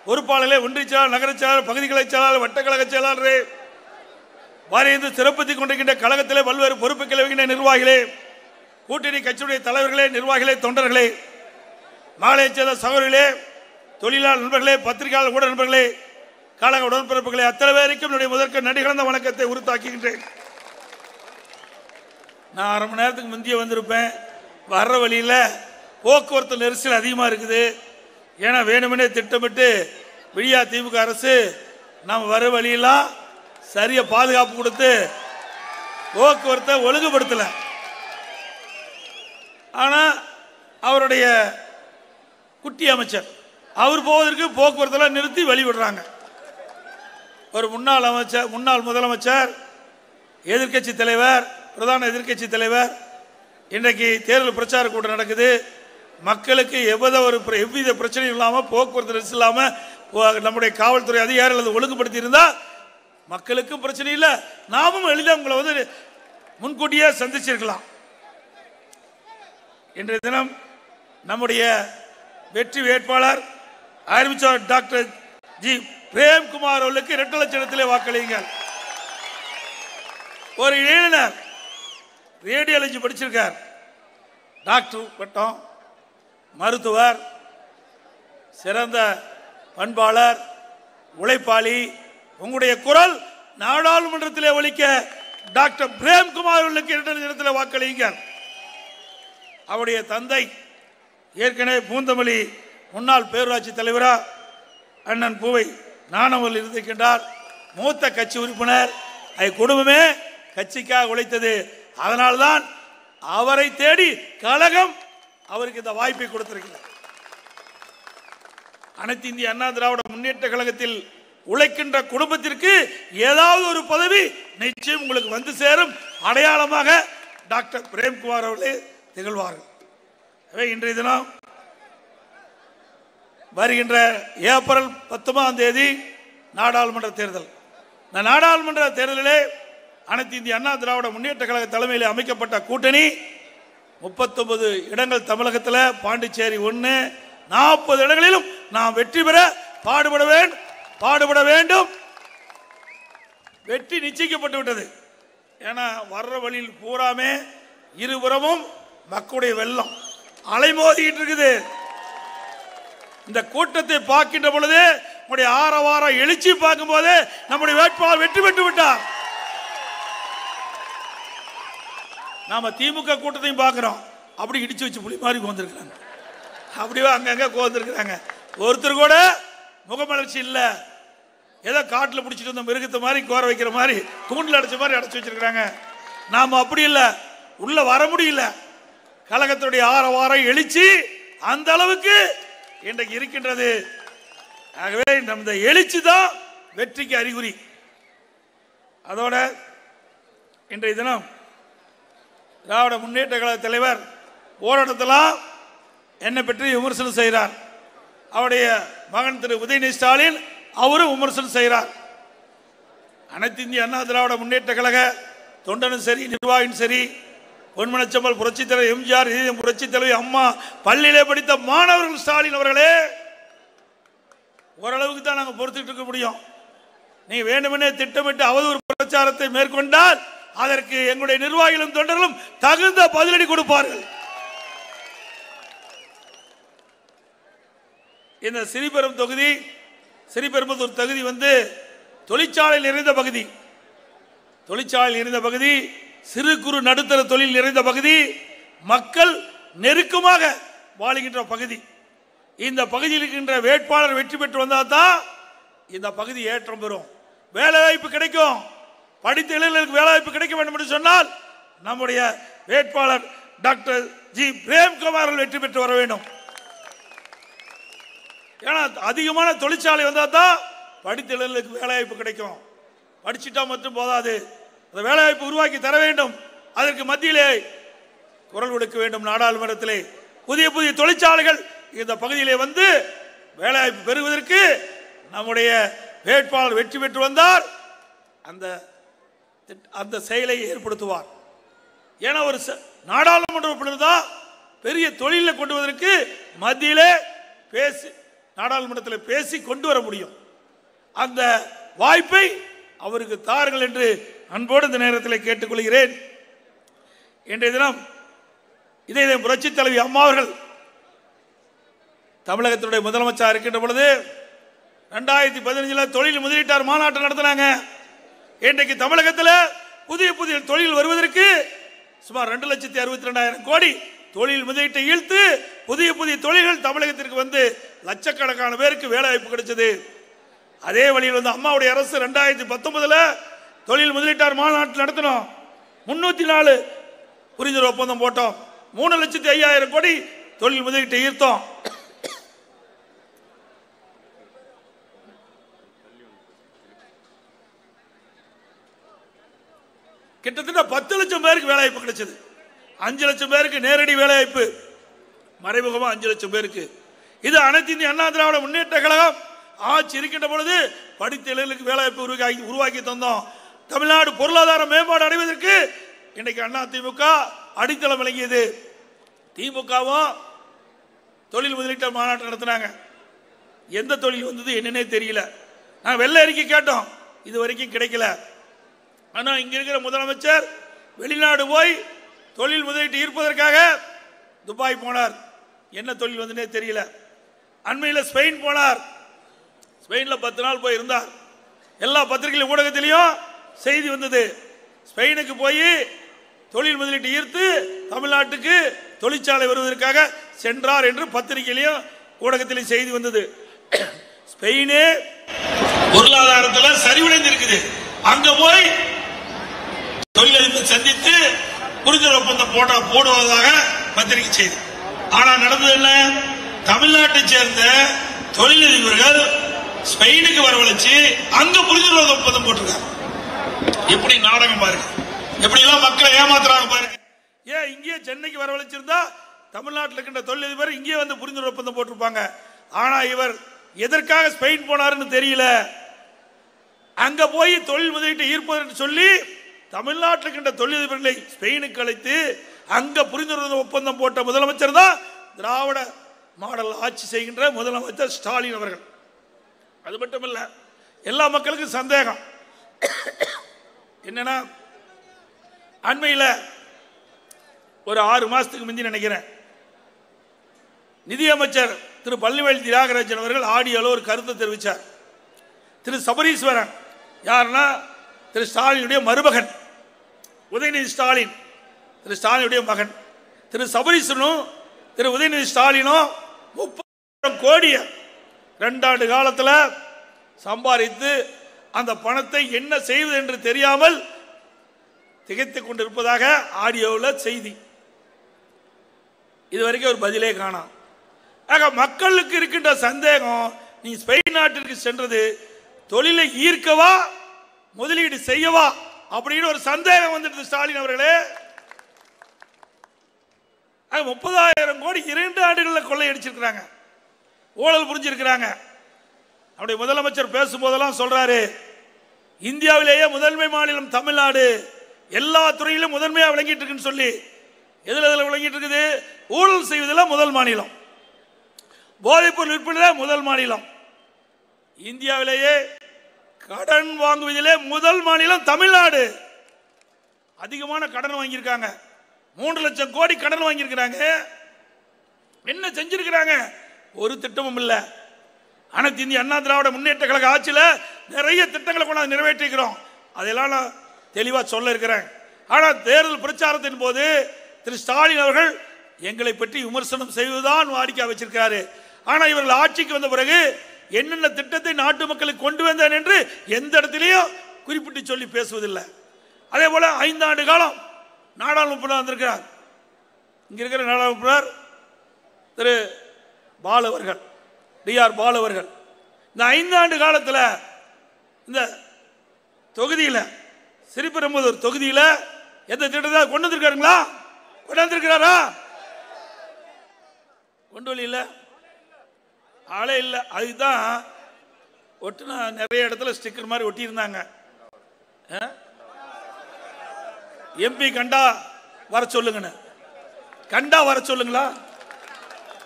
பொறுப்பாளர்களே, ஒன்றிய செயலாளர், நகர செயலாளர், பகுதி கழக செயலாளர், வட்டக்கழக செயலாளரே, வாரியந்து சிறப்பித்துக் கொண்டிருக்கின்ற கழகத்திலே பல்வேறு பொறுப்புகளை வகிக்கின்ற நிர்வாகிகளே, கூட்டணி கட்சியுடைய தலைவர்களே, நிர்வாகிகளே, தொண்டர்களே, மாலையை சேர்ந்த சகோதரிகளே, தொழிலாளர் நண்பர்களே, பத்திரிகையாளர் கூட நண்பர்களே, கழக உடன்பிறப்புகளே, அத்தனை பேருக்கும் என்னுடைய முதற்க நடிகழ்ந்த வணக்கத்தை உறுத்தாக்குகின்றேன். நான் அரை மணி நேரத்துக்கு முந்தைய வந்திருப்பேன். வர்ற வழியில் போக்குவரத்து நெரிசல் அதிகமாக இருக்குது. ஏன்னா வேணுமெனே திட்டமிட்டு விடியா திமுக அரசு நம்ம வர வழியெல்லாம் சரியா பாதுகாப்பு கொடுத்து போக்குவரத்தை ஒழுங்குபடுத்தல. ஆனா அவருடைய குட்டி அமைச்சர் அவர் போவதற்கு போக்குவரத்தெல்லாம் நிறுத்தி வழிவிடுறாங்க. ஒரு முன்னாள் முதலமைச்சர், எதிர்கட்சி தலைவர், பிரதான எதிர்கட்சி தலைவர், இன்றைக்கு தேர்தல் பிரச்சார கூட்டம் நடக்குது. மக்களுக்கு எவ்வித பிரச்சனையும் இல்லாமல், போக்குவரத்து நெரிசல் இல்லாமல் நம்முடைய காவல்துறை அதிகாரிகள் அதை ஒழுங்குபடுத்தி இருந்தால் மக்களுக்கும் பிரச்சனை இல்லை, நாமும் எளிதாக உங்களை முன்கூட்டியே சந்திச்சிருக்கலாம். இன்றைய தினம் நம்முடைய வெற்றி வேட்பாளர் அறிவிச்சார் டாக்டர் ஜி பிரேம்குமார் அவர்களுக்கு 2 லட்சத்திலே வாக்களியுங்கள். ஒரு இளைஞர் ரேடியாலஜி படிச்சிருக்கார், டாக்டர் பட்டம், மருத்துவர், சிறந்த பண்பாளர், உழைப்பாளி. உங்களுடைய குரல் நாடாளுமன்றத்திலே ஒலிக்க டாக்டர் பிரேம்குமார் அவர்களுக்கு 2 லட்சத்தில் வாக்களியுங்கள். அவருடைய தந்தை ஏற்கனவே பூந்தமல்லி முன்னாள் பேரூராட்சி தலைவரா அண்ணன் பூவை நாணவர்கள் இருந்திருக்கின்றார். மூத்த கட்சி உறுப்பினர். குடும்பமே கட்சிக்காக உழைத்தது. அதனால்தான் அவரை தேடி கழகம் அவருக்கு இந்த வாய்ப்பை கொடுத்திருக்கிறார். அனைத்து இந்திய அண்ணா திராவிட முன்னேற்ற கழகத்தில் உழைக்கின்ற குடும்பத்திற்கு ஏதாவது ஒரு பதவி நிச்சயம் உங்களுக்கு வந்து சேரும். அடையாளமாக டாக்டர் பிரேம்குமார் அவர்களே திகழ்வார்கள். இன்றைய தினம் வருகின்ற ஏப்ரல் 19ஆம் தேதி நாடாளுமன்ற தேர்தல். இந்த நாடாளுமன்ற தேர்தலிலே அனைத்து இந்திய அண்ணா திராவிட முன்னேற்ற கழக தலைமையில் அமைக்கப்பட்ட கூட்டணி 39 இடங்கள் தமிழகத்தில், பாண்டிச்சேரி 1, 40 இடங்களிலும் நாம் வெற்றி பெற பாடுபட வேண்டும். வெற்றி நிச்சயிக்கப்பட்டு விட்டது. ஏன்னா வர்ற வழியில் பூராமே இருபுறமும் மக்களுடைய வெள்ளம் அலைமோதிட்டு இருக்குது. இந்த கூட்டத்தை பார்க்கின்ற பொழுது நம்முடைய ஆரவார எழுச்சி பார்க்கும் போது நம்முடைய வேட்பாளர் வெற்றி பெற்று விட்டார். நாம திமுக கூட்டத்தையும் பார்க்கிறோம். அப்படி இடிச்சு வச்சு புலி மாதிரி கோந்திருக்கிறாங்க. அப்படியே அங்கங்க கோந்திருக்கிறாங்க. ஒருத்தர் கூட முகமலர்ச்சி இல்ல. ஏதோ காட்டில் பிடிச்சிட்டு வந்த மிருகத்தை மாதிரி கோர வைக்கிற மாதிரி, தூண்டில் அடைச்ச மாதிரி அடைச்சு வச்சிருக்கிறாங்க. நாம அப்படி இல்லை, உள்ள வர முடியல. கழகத்துடைய ஆரவாரம் எழுச்சி அந்த அளவுக்கு இன்றைக்கு இருக்கின்றது. ஆகவே இந்த எழுச்சி தான் வெற்றிக்கு அறிகுறி. அதோட இன்றைய தினம் திராவிட முன்னேற்ற கழக தலைவர் போராட்டத்தெல்லாம் என்னை பற்றி விமர்சனம் செய்கிறார். அவருடைய மகன் திரு உதயநிதி ஸ்டாலின் அவரும் விமர்சனம் செய்கிறார். அனைத்து இந்திய அண்ணா திராவிட முன்னேற்ற கழக தொண்டனும் சரி, நிர்வாகியும் சரி, பொன்மனச்சம்பல் புரட்சித் தலைவர் எம்ஜிஆர், புரட்சித் தலைவி அம்மா, பள்ளியிலே படித்த மாணவர்கள் ஸ்டாலின் அவர்களே, ஓரளவுக்கு தான் நாங்கள் பொறுத்துட்டு இருக்க முடியும். நீ வேண்டுமெனே திட்டமிட்டு அவதூறு பிரச்சாரத்தை மேற்கொண்டால் அதற்கு எங்களுடைய நிர்வாகிகளும் தொண்டர்களும் தகுந்த பதிலடி கொடுப்பார்கள். இந்த ஸ்ரீபெரும்புதூர் தொகுதி தொழிற்சாலையில் நிறைந்த பகுதி. தொழிற்சாலையில் நிறைந்த பகுதி, சிறு குறு நடுத்தர தொழில் நிறைந்த பகுதி, மக்கள் நெருக்கமாக வாழுகின்ற பகுதி. இந்த பகுதியில் இருக்கின்ற வேட்பாளர் வெற்றி பெற்று வந்தால் தான் இந்த பகுதி ஏற்றம் பெறும், வேலை வாய்ப்பு கிடைக்கும். படித்த இளைஞர்களுக்கு வேலை வாய்ப்பு கிடைக்க வேண்டும் என்று சொன்னால் நம்முடைய வேட்பாளர் டாக்டர் ஜி பிரேம்குமார் வெற்றி பெற்று வர வேண்டும். ஏன்னா அதிகமான தொழிற்சாலை வந்தால் தான் படித்த இளைஞர்களுக்கு வேலை வாய்ப்பு கிடைக்கும். படிச்சுட்டா மட்டும் போதாது, அந்த வேலை வாய்ப்பு உருவாக்கி தர வேண்டும். அதற்கு மத்தியிலே குரல் கொடுக்க வேண்டும். நாடாளுமன்றத்திலே புதிய புதிய தொழிற்சாலைகள் இந்த பகுதியிலே வேலை வாய்ப்பு பெறுவதற்கு நம்முடைய வேட்பாளர் வெற்றி பெற்று வந்தார், அந்த செயலை ஏற்படுத்துவார். ஏன்னா ஒரு நாடாளுமன்ற உறுப்பினர் தான் பெரிய தொழிலை கொண்டு வருவதற்கு மத்தியிலே நாடாளுமன்றத்தில் பேசி கொண்டு வர முடியும். அந்த வாய்ப்பை அவருக்கு தாருங்கள் என்று அன்போடு இந்த நேரத்தில் கேட்டுக்கொள்கிறேன். இன்றைய தினம் இதே புரட்சி தலைவி அம்மா அவர்கள் தமிழகத்தினுடைய முதலமைச்சர் இருக்கின்ற பொழுது 2015 தொழில் முதலீட்டாளர் மாநாட்டை நடத்தினாங்க. இன்றைக்கு தமிழகத்தில் புதிய புதிய தொழில் வருவதற்கு சுமார் 2,62,000 கோடி தொழில் முதலீட்டை ஈர்த்து புதிய புதிய தொழில்கள் தமிழகத்திற்கு வந்து லட்சக்கணக்கான பேருக்கு வேலை வாய்ப்பு கிடைச்சது. அதே வழியில் வந்து அம்மாவுடைய அரசு 2019 தொழில் முதலீட்டாளர் மாநாட்டில் நடத்தினோம். 304 புரிந்துணர்வு ஒப்பந்தம் போட்டோம். 3,05,000 கோடி தொழில் முதலீட்டை ஈர்த்தோம். கிட்டத்தட்ட 10 லட்சம் பேருக்கு வேலை வாய்ப்பு கிடைச்சது. 5 லட்சம் பேருக்கு நேரடி வேலை வாய்ப்பு, மறைமுகமாக 5 லட்சம் பேருக்கு. இது அனைத்து இந்திய அண்ணா திராவிட முன்னேற்ற கழகம் ஆட்சி இருக்கின்ற பொழுது படித்த இளைஞர்களுக்கு வேலை வாய்ப்பு உருவாக்கி தந்தோம். தமிழ்நாடு பொருளாதார மேம்பாடு அடைவதற்கு இன்றைக்கு அண்ணா திமுக அடித்தளம் வழங்கியது. திமுகவும் தொழில் முதலீட்டு மாநாட்டம் நடத்தினாங்க. எந்த தொழில் வந்தது என்னன்னே தெரியல. நான் வெள்ளை அறிக்கை கேட்டோம், இது வரைக்கும் கிடைக்கல. ஆனால் இங்க இருக்கிற முதலமைச்சர் வெளிநாடு போய் தொழில் முதலீட்டு ஈர்ப்பதற்காக துபாய் போனார். என்ன தொழில் வந்தனே தெரியல. அண்மையில் ஸ்பெயின் போனார். ஸ்பெயினில் 10 நாள் போய் இருந்தார். எல்லா பத்திரிகை ஊடகத்திலையும் செய்தி வந்தது. ஸ்பெயினுக்கு போய் தொழில் முதலீட்டு ஈர்த்து தமிழ்நாட்டுக்கு தொழிற்சாலை வருவதற்காக சென்றார் என்று பத்திரிகையிலையும் ஊடகத்திலையும் செய்தி வந்தது. ஸ்பெயினே பொருளாதாரத்தில் சரிவடைந்து இருக்குது. அங்க போய் தொழிலதிபர் சந்தித்து புரிந்துணர்வு ஒப்பந்தம் போடுவதாக பத்திரிகை செய்தி. ஆனா நடந்தது என்ன? தமிழ்நாட்டை சேர்ந்த தொழிலதிபர்கள் ஸ்பெயினுக்கு வரவழைச்சு அங்க புரிந்துணர்வு ஒப்பந்தம் போட்டிருக்காங்க. எப்படி நாடகம் பாருங்க, எப்படி எல்லாம் மக்களை ஏமாத்துறாங்க பாருங்க. ஏன் இங்கேயே சென்னைக்கு வரவழைச்சிருந்தா தமிழ்நாட்டில் இருக்கின்ற தொழிலதிபர் இங்கேயே வந்து புரிந்துணர்வு ஒப்பந்தம் போட்டிருப்பாங்க. ஆனா இவர் எதற்காக ஸ்பெயின் போனாருன்னு தெரியல. அங்க போய் தொழில் முதலீட்டை ஈர்ப்பதற்கு சொல்லி தமிழ்நாட்டில் இருக்கின்ற தொழிலதிபர்களை ஸ்பெயினுக்கு அழைத்து அங்க புரிந்துணர்வு ஒப்பந்தம் போட்ட முதலமைச்சர் தான் திராவிட மாடல் ஆட்சி செய்கின்ற முதலமைச்சர் ஸ்டாலின் அவர்கள். அது மட்டுமல்ல, எல்லா மக்களுக்கும் சந்தேகம் என்னன்னா, அண்மையில் ஒரு 6 மாசத்துக்கு முந்தி நினைக்கிறேன், நிதியமைச்சர் திரு பழனிவேல் தியாகராஜன் அவர்கள் ஆடியோல ஒரு கருத்தை தெரிவித்தார். திரு சபரீஸ்வரன் யாருன்னா திரு ஸ்டாலினுடைய மருமகன், உதயநிதி ஸ்டாலின் திரு ஸ்டாலினுடைய மகன். திரு சபரீஸ்வரனும் திரு உதயநிதி ஸ்டாலினும் 30,000 கோடியை 2 ஆண்டு காலத்தில் சம்பாதித்து அந்த பணத்தை என்ன செய்வது என்று தெரியாமல் திகைத்துக் கொண்டிருப்பதாக ஆடியோவில் செய்தி. இதுவரைக்கும் ஒரு பதிலே காணோம். ஆக மக்களுக்கு இருக்கின்ற சந்தேகம், நீ ஸ்பெயின் நாட்டிற்கு சென்றது தொழிலை ஈர்க்கவா முதலீடு செய்யவா அப்படின்னு ஒரு சந்தேகம் வந்துட்டு ஸ்டாலின் அவர்களே. 30,000 கோடி 2 ஆண்டுகளில் கொள்ளையடிச்சிருக்கிறாங்க, ஊழல் புரிஞ்சிருக்கிறாங்க. அவருடைய முதலமைச்சர் பேசும்போதெல்லாம் சொல்றாரு, இந்தியாவிலேயே முதன்மை மாநிலம் தமிழ்நாடு, எல்லா துறையிலும் முதன்மையாக விளங்கிட்டு இருக்குன்னு சொல்லி. எதுல விளங்கிட்டு இருக்குது? ஊழல் செய்வதில் முதல் மாநிலம், போதைப்பொருள் விற்பனையில் முதல் மாநிலம், இந்தியாவிலேயே கடன் வாங்குவதிலே முதல் மாநிலம் தமிழ்நாடு. அதிகமான கடன் வாங்கியிருக்காங்க, 3 லட்சம் கோடி கடன் வாங்கியிருக்கிறாங்க. என்ன செஞ்சிருக்கிறாங்க? ஒரு திட்டமும் இல்லை. அனைத்து இந்திய அண்ணா திராவிட முன்னேற்ற கழக ஆட்சியில் நிறைய திட்டங்களை கொண்டாந்து நிறைவேற்றிக்கிறோம். அதெல்லாம் நான் தெளிவாக சொல்ல இருக்கிறேன். ஆனால் தேர்தல் பிரச்சாரத்தின் போது திரு ஸ்டாலின் அவர்கள் எங்களை பற்றி விமர்சனம் செய்வதுதான் வாடிக்கை வச்சிருக்காரு. ஆனால் இவர்கள் ஆட்சிக்கு வந்த பிறகு என்னென்ன திட்டத்தை நாட்டு மக்களுக்கு கொண்டு வந்தேன் என்று எந்த இடத்திலையும் குறிப்பிட்டு சொல்லி பேசுவதில்லை. அதே போல 5 ஆண்டு காலம் நாடாளுமன்ற வந்திருக்கிறார். இங்க இருக்கிற நாடாளுமன்ற திரு பாலு அவர்கள், டிஆர் பாலு அவர்கள், இந்த 5 ஆண்டு காலத்தில் இந்த தொகுதியில் ஸ்ரீபெரும்புதூர் தொகுதியில் எந்த திட்டத்தை கொண்டு வந்திருக்காருங்களா? கொண்டு வந்திருக்கிறாரா? கொண்டு வரல, இல்லை, ஆளே இல்லை. அதுதான் ஒட்டுனா நிறைய இடத்துல ஸ்டிக்கர் மாதிரி ஒட்டி இருந்தாங்க. எம்பி கண்டா வர சொல்லுங்கன்னு, கண்டா வர சொல்லுங்களா,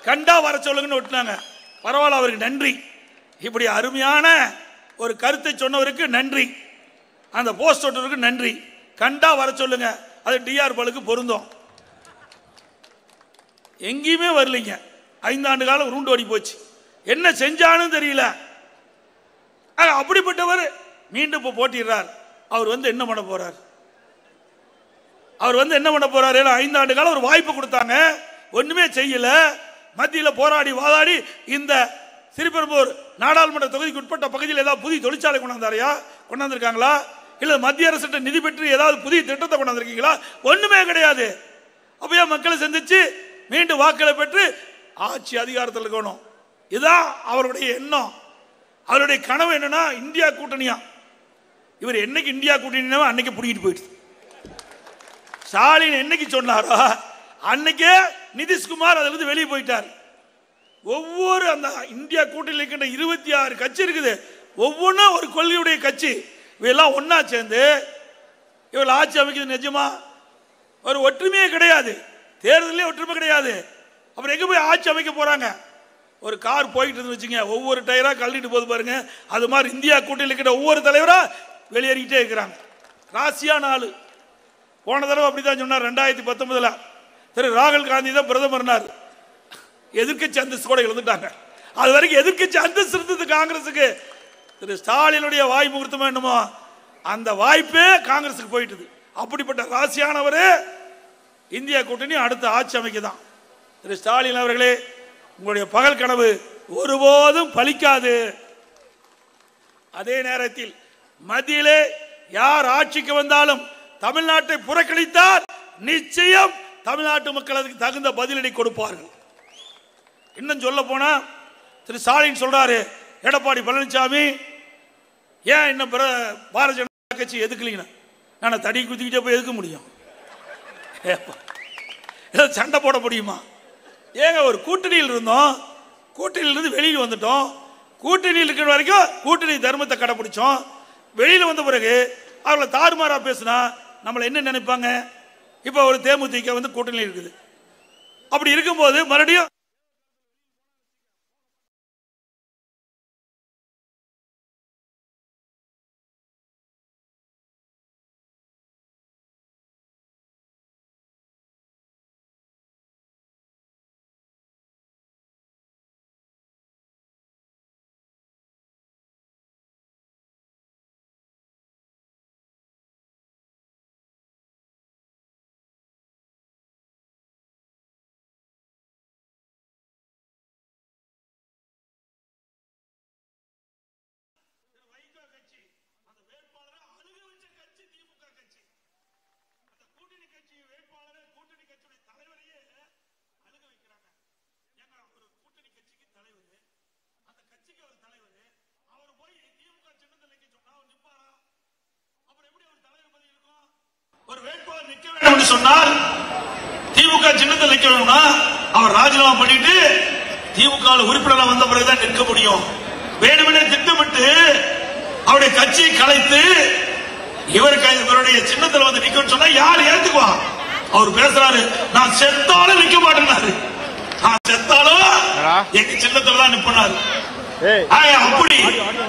கண்டா வர சொல்லுங்கன்னு ஒட்டினாங்க. பரவாயில்ல, அவருக்கு நன்றி. இப்படி அருமையான ஒரு கருத்தை சொன்னவருக்கு நன்றி. அந்த போஸ்ட் ஓட்டருக்கு நன்றி. கண்டா வர சொல்லுங்க, அது டிஆர் பாலுக்கு பொருந்தும். எங்கேயுமே வரலைங்க. 5 ஆண்டு காலம் உருண்டு ஓடி போச்சு. என்ன செஞ்சான்னு தெரியல. அப்படிப்பட்டவர் மீண்டும் இப்போ போட்டிடுறார். அவர் வந்து என்ன பண்ண போறார்? அவர் வந்து என்ன பண்ண போறாரு? 5 ஆண்டு காலம் ஒரு வாய்ப்பு கொடுத்தாங்க, ஒண்ணுமே செய்யல. மத்தியில் போராடி வாதாடி இந்த ஸ்ரீபெரும்பூர் நாடாளுமன்ற தொகுதிக்கு உட்பட்ட பகுதியில் ஏதாவது புதிய தொழிற்சாலை கொண்டாந்தாரையா? கொண்டாந்துருக்காங்களா? இல்ல மத்திய அரசு நிதி பெற்று ஏதாவது புதிய திட்டத்தை கொண்டாந்துருக்கீங்களா? ஒண்ணுமே கிடையாது. அப்பயே மக்களை சந்திச்சு மீண்டும் வாக்களை பெற்று ஆட்சி அதிகாரத்தில் இருக்கணும். இதுதான் அவருடைய எண்ணம். அவருடைய கனவு என்னன்னா இந்தியா கூட்டணியா. இவர் என்னைக்கு இந்தியா கூட்டணி அன்னைக்கு பிடிக்கிட்டு போயிடுச்சு. ஸ்டாலின் என்னைக்கு சொன்னாரோ அன்னைக்கே நிதிஷ்குமார் அதுல இருந்து வெளியே போயிட்டார். ஒவ்வொரு அந்த இந்தியா கூட்டணியில் இருக்கின்ற 26 கட்சி இருக்குது. ஒவ்வொன்றும் ஒரு கொள்கையுடைய கட்சி. இவெல்லாம் ஒன்னா சேர்ந்து இவள் ஆட்சி அமைக்கிறது நிஜமா? ஒரு ஒற்றுமையே கிடையாது. தேர்தலே ஒற்றுமை கிடையாது. அப்புறம் எங்க போய் ஆட்சி அமைக்க போறாங்க? ஒரு கார் போயிட்டு வச்சுங்க, ஒவ்வொரு டயரா கழட்டிட்டு போது பாருங்க. அது மாதிரி இந்தியா கூட்டணியில் இருக்கிற ஒவ்வொரு தலைவரா வெளியேறிக்கிட்டே இருக்கிறாங்க. ராசியான ஆளு. போன தடவை அப்படிதான் சொன்னார். 2019 திரு ராகுல் காந்தி தான் பிரதமர்னார். எதிர்கட்சி அந்தஸ்து கூட எழுந்துட்டாங்க. அது வரைக்கும் எதிர்கட்சி அந்தஸ்து இருந்தது காங்கிரசுக்கு. திரு ஸ்டாலினுடைய வாய் முகூர்த்தம் என்னமோ அந்த வாய்ப்பே காங்கிரசுக்கு போயிட்டது. அப்படிப்பட்ட ராசியானவரே இந்தியா கூட்டணி அடுத்த ஆட்சி அமைக்கதான். திரு ஸ்டாலின் அவர்களே, உங்களுடைய பகல் கனவு ஒருபோதும் பலிக்காது. அதே நேரத்தில் மத்தியிலே யார் ஆட்சிக்கு வந்தாலும் தமிழ்நாட்டை புறக்கணித்தால் நிச்சயம் தமிழ்நாட்டு மக்கள் அதுக்கு தகுந்த பதிலடி கொடுப்பார்கள். இன்னும் சொல்ல போனா திரு ஸ்டாலின் சொல்றாரு, எடப்பாடி பழனிசாமி ஏன் இன்னும் பாரதிய ஜனதா கட்சி எதுக்கலீங்க? நான் தடி குத்திக்கிட்டே போய் எதுக்க முடியும்? சண்டை போட முடியுமா? ஏங்க ஒரு கூட்டணியில் இருந்தோம், கூட்டணியிலிருந்து வெளியில் வந்துட்டோம். கூட்டணியில் இருக்கிற வரைக்கும் கூட்டணி தர்மத்தை கடைபிடிச்சோம். வெளியில் வந்த பிறகு அவர்களை தாறுமாறா பேசினா நம்மளை என்ன நினைப்பாங்க? இப்போ ஒரு தேமுதிக வந்து கூட்டணியில் இருக்குது. அப்படி இருக்கும்போது மறுபடியும் சொன்னால் திமுக சின்னத்தில் நிற்க வேணும்னா அவர் ராஜினாமா பண்ணிட்டு திமுக உறுப்பினர் வந்த பிறகுதான் நிற்க முடியும். வேணுமெனே திட்டமிட்டு அவருடைய கட்சியை கலைத்து இவருடைய சின்னத்தில் வந்து நிக்க சொன்னா யார் ஏத்துக்குவா? அவர் பேசுறாரு, நான் செத்தாலும் நிக்க மாட்டேன்னாரு. நான் செத்தாலும் எங்க சின்னத்தில் தான் நிற்பாரு. அப்படி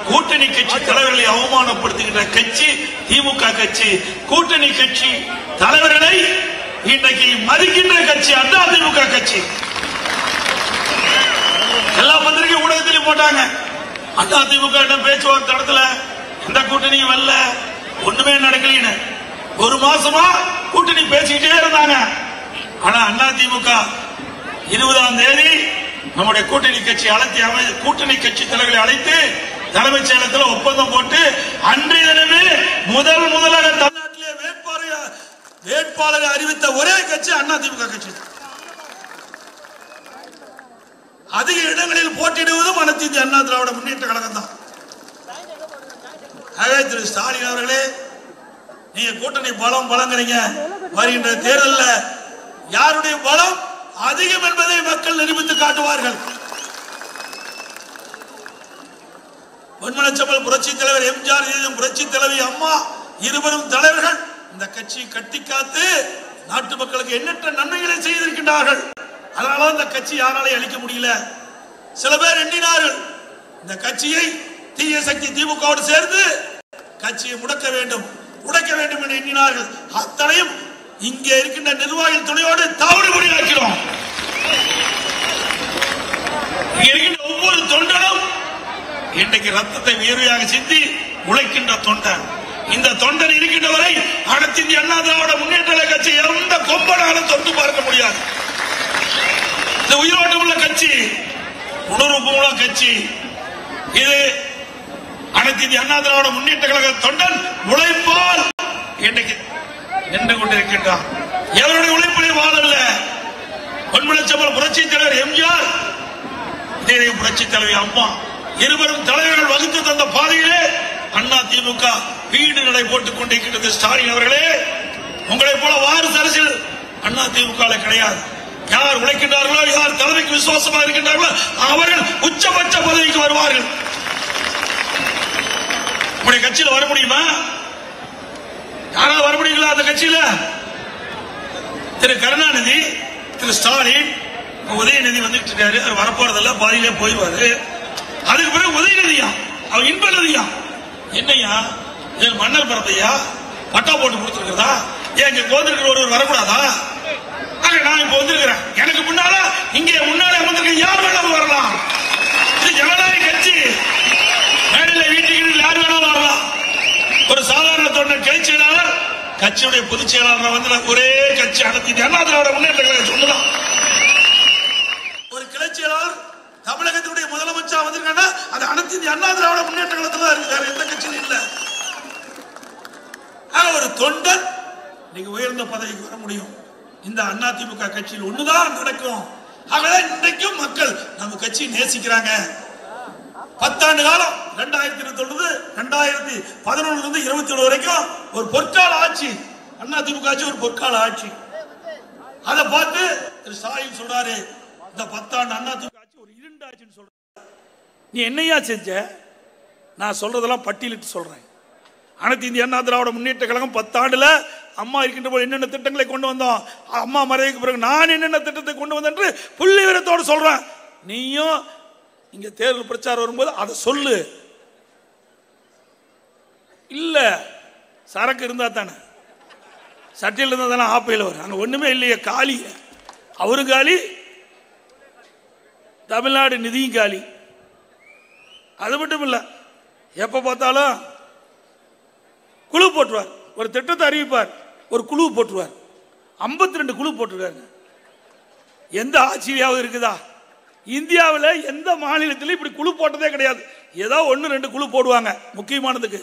கூட்டணி கட்சி தலைவர்களை அவமானப்படுத்துகின்ற கட்சி திமுக கட்சி. கூட்டணி கட்சி தலைவர்களை இன்றைக்கு மதிக்கின்ற கட்சி அதிமுக கட்சி. எல்லா பத்திரிகை ஊடகத்திலும் போட்டாங்க, அதிமுக பேச்சுவார்த்தை நடத்தல, எந்த கூட்டணியும் வரல, ஒண்ணுமே நடக்கலன்னு. ஒரு மாசமா கூட்டணி பேசிக்கிட்டே இருந்தாங்க. ஆனா அதிமுக 20ஆம் தேதி நம்முடைய கூட்டணி கட்சி கூட்டணி கட்சி தலைவர்களை அழைத்து தலைமைச் செயலகத்தில் ஒப்பந்தம் போட்டு அன்றைய தினமே முதலாக தமிழ்நாட்டிலே வேட்பாளரை அறிவித்த ஒரே கட்சி அதிமுக கட்சி. அதிக இடங்களில் போட்டியிடுவதும் அனைத்து இந்திய அண்ணா திராவிட முன்னேற்ற கழகம் தான். திரு ஸ்டாலின் அவர்களே, நீங்க கூட்டணி பலம் பலங்கிறீங்க. வருகின்ற தேர்தலில் யாருடைய பலம் அதிகம் என்பதை மக்கள் நிரூபித்து காட்டுவார்கள். பொன்மனச்செம்மல் புரட்சி தலைவர் எம்ஜிஆர், புரட்சி தலைவி அம்மா இருவரும் தலைவர்கள் இந்த கட்சியை கட்டி காத்து நாட்டு மக்களுக்கு எண்ணற்ற நன்மைகளை செய்திருக்கின்றார்கள். அதனால இந்த கட்சி யாராலையும் அளிக்க முடியல. சில பேர் எண்ணினார்கள் இந்த கட்சியை தீய சக்தி திமுகவோடு சேர்ந்து கட்சியை முடக்க வேண்டும் உடைக்க வேண்டும் என்று எண்ணினார்கள். அத்தனையும் இங்கே இருக்கின்ற நிர்வாகிகள் துணையோடு தவறு முறையாக்கிறோம். இருக்கின்ற ஒவ்வொரு தொண்டனும் இன்றைக்கு ரத்தத்தை வியர்வையாக சிந்தி உழைக்கின்ற தொண்டன். இந்த தொண்டன் இருக்கின்ற வரை அனைத்து இந்திய அண்ணா திராவிட முன்னேற்ற கட்சி எந்த கொம்பனாலும் தொட்டு பார்க்க முடியாது. இந்த உயிரோட்டம் உள்ள கட்சி, உணர்வுபூர்வ கட்சி. இது அனைத்து இந்திய அண்ணா திராவிட முன்னேற்ற கழக தொண்டன் உழைப்பால் இன்றைக்கு நின்று கொண்டிருக்கின்றார். எவருடைய உழைப்பிலே வாழல்ல. பொன்மனச்சம்பல் புரட்சி தலைவர் எம்ஜிஆர், புரட்சி தலைவி அம்மா இருவரும் தலைவர்கள் வகுத்து தந்த பாதையிலே அண்ணா திமுக வீடு நடை போட்டுக் கொண்டிருக்கிறது. ஸ்டாலின் அவர்களே, உங்களை போல வாரிசு அரசியல் அண்ணா திமுக கிடையாது. யார் உழைக்கின்றார்களோ, யார் தலைமைக்கு விசுவாசமாக இருக்கின்றார்களோ அவர்கள் உச்சபட்ச பதவிக்கு வருவார்கள். உங்களுடைய கட்சியில் வர முடியுமா? யாராவது வர முடியுங்களா அந்த கட்சியில? திரு கருணாநிதி, திரு ஸ்டாலின், உதயநிதி வந்துட்டு இருக்காரு. அவர் வரப்போறதில்ல, பாதியிலே போயிடுவாரு. அதுக்கு பிறகு உதயநிதியா, அவர் இன்பநிதியா? என்னையா இது மன்னர் பரப்பையா? பட்டா போட்டு கொடுத்துருக்கிறதா? ஏன் இங்க கோந்திருக்கிற ஒருவர் வரக்கூடாதா? நான் இப்ப வந்திருக்கிறேன். எனக்கு முன்னால இங்கே முன்னாலே வந்திருக்க யார் வேணாலும் வரலாம். இது ஜனநாயக கட்சி. மேடையில் வீட்டுக்கு யார் வேணாலும் வரலாம். ஒரு சாதாரண தொண்டர் கிளை செயலாளர், கட்சியுடைய பொதுச் செயலாளர் வந்து ஒரே கட்சி அனைத்து அண்ணா திராவிட முன்னேற்ற கழகம் சொன்னதான். ஒரு கிளை செயலாளர் தமிழகத்தினுடைய முதலமைச்சர் வந்திருக்காங்க, அது அனைத்து இந்திய அண்ணா திராவிட முன்னேற்ற கழகத்தில் தான் இருக்கு, வேற எந்த கட்சியிலும் இல்ல. ஒரு தொண்டர் நீங்க உயர்ந்த பதவிக்கு வர முடியும். இந்த அண்ணா திமுக கட்சியில் ஒண்ணுதான் நடக்கும். ஆகவே இன்றைக்கும் மக்கள் நம்ம கட்சியை நேசிக்கிறாங்க. 10 ஆண்டு காலம் 2019 2011 27 வரைக்கும் ஒரு பொற்கால ஆட்சி அண்ணா திமுக ஆட்சி, ஒரு பொற்கால ஆட்சி. அதை பார்த்து திரு ஸ்டாலின் சொல்றாரு, இந்த 10 ஆண்டு அண்ணா திமுக ஆட்சி ஒரு இருண்ட ஆட்சின்னு சொல்ற. நீ என்னையா செஞ்ச? நான் சொல்றதெல்லாம் பட்டியலிட்டு சொல்றேன். அனைத்து இந்திய அண்ணா திராவிட முன்னேற்ற கழகம் 10 ஆண்டுல அம்மா இருக்கின்ற போது என்னென்ன திட்டங்களை கொண்டு வந்தோம், அம்மா மறைவுக்கு பிறகு நான் என்னென்ன திட்டத்தை கொண்டு வந்தேன் என்று புள்ளி விவரத்தோடு சொல்றேன். நீயும் இங்க தேர்தல் பிரச்சாரம் வரும்போது அதை சொல்லு. இல்ல சரக்கு இருந்தா தானே, சட்டையில் இருந்தா தானே ஆப்பையில் வரும். அங்க ஒண்ணுமே இல்லையே, காலி. அவரும் காலி, தமிழ்நாடு நிதியும் காலி. அது மட்டும் இல்ல, எப்ப பார்த்தாலும் குழு போட்டுருவார். ஒரு திட்டத்தை அறிவிப்பார், ஒரு குழு போட்டுருவார். 52 குழு போட்டிருக்காங்க. எந்த ஆட்சியாவது இருக்குதா? இந்தியாவில் எந்த மாநிலத்திலும் இப்படி குழு போட்டதே கிடையாது. ஏதோ 1-2 குழு போடுவாங்க முக்கியமானதுக்கு.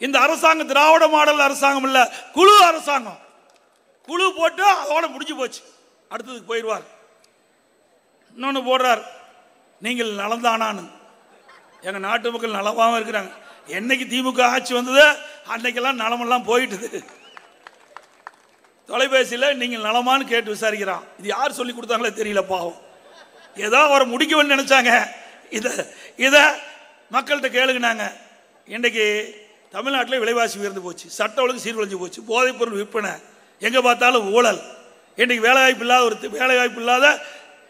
இந்த அரசாங்கம் திராவிட மாடல் அரசாங்கம் இல்ல, குழு அரசாங்கம். குழு போட்டு அதோட முடிஞ்சு போச்சு, அடுத்ததுக்கு போயிடுவார். இன்னொன்னு போடுறார், நீங்கள் நலந்தானான்னு. எங்க நாட்டு மக்கள் நலமாக இருக்கிறாங்க. என்னைக்கு திமுக ஆட்சி வந்தது அன்னைக்கெல்லாம் நலமெல்லாம் போயிட்டுது. தொலைபேசியில் நீங்கள் நலமான்னு கேட்டு விசாரிக்கிறான். இது யார் சொல்லி கொடுத்தாங்களே தெரியல, பாவம். ஏதோ அவரை முடிக்கணும்னு நினைச்சாங்க. இதை மக்கள்கிட்ட கேளுங்கனாங்க. இன்றைக்கு தமிழ்நாட்டில் விலைவாசி உயர்ந்து போச்சு, சட்ட ஒழுங்கு சீர்குலைஞ்சு போச்சு, போதைப் பொருள் விற்பனை, எங்கே பார்த்தாலும் ஊழல், இன்றைக்கு வேலைவாய்ப்பு இல்லாத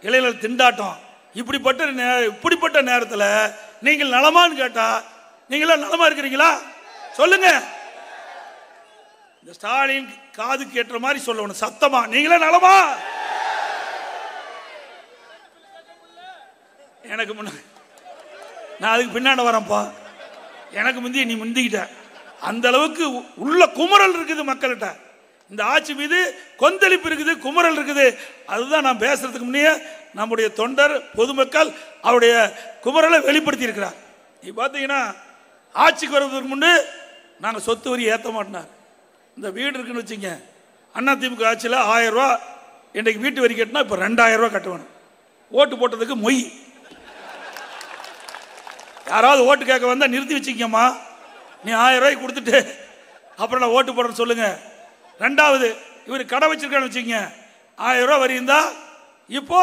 இளைஞர் திண்டாட்டம். இப்படிப்பட்ட நேரத்தில் நீங்கள் நலமான்னு கேட்டா நீங்களாம் நலமா இருக்கிறீங்களா சொல்லுங்க. இந்த ஸ்டாலின் காதுக்கு ஏற்ற மாதிரி சொல்லணும் சத்தமா, நீங்களே நலமா? எனக்கு முன்ன நான் அதுக்கு பின்னாடி வரேன்ப்பா. எனக்கு முந்தி நீ முந்திக்கிட்ட. அந்த அளவுக்கு உள்ள குமரல் இருக்குது மக்கள்கிட்ட. இந்த ஆட்சி மீது கொந்தளிப்பு இருக்குது, குமரல் இருக்குது. அதுதான் நான் பேசுறதுக்கு முன்னே நம்முடைய தொண்டர் பொதுமக்கள் அவருடைய குமரலை வெளிப்படுத்தி இருக்கிறார். நீ பார்த்தீங்கன்னா ஆட்சிக்கு வருவதற்கு முன்னே நாங்கள் சொத்து வரி ஏற்ற மாட்டோம். இந்த வீடு இருக்குன்னு வச்சுங்க, அண்ணா திமுக ஆட்சியில் 1000 ரூபா இன்றைக்கு வீட்டு வரி கட்டினா இப்போ 2000 ரூபா கட்ட வேணும். ஓட்டு போட்டதுக்கு மொய். யாராவது ஓட்டு கேட்க வந்தால் நிறுத்தி வச்சுக்கம்மா, நீ 1000 ரூபாய்க்கு கொடுத்துட்டு அப்புறம் நான் ஓட்டு போடுறேன்னு சொல்லுங்க. ரெண்டாவது, இவர் கடை வச்சிருக்கான்னு வச்சுக்கங்க, 1000 ரூபா வரி இருந்தா இப்போ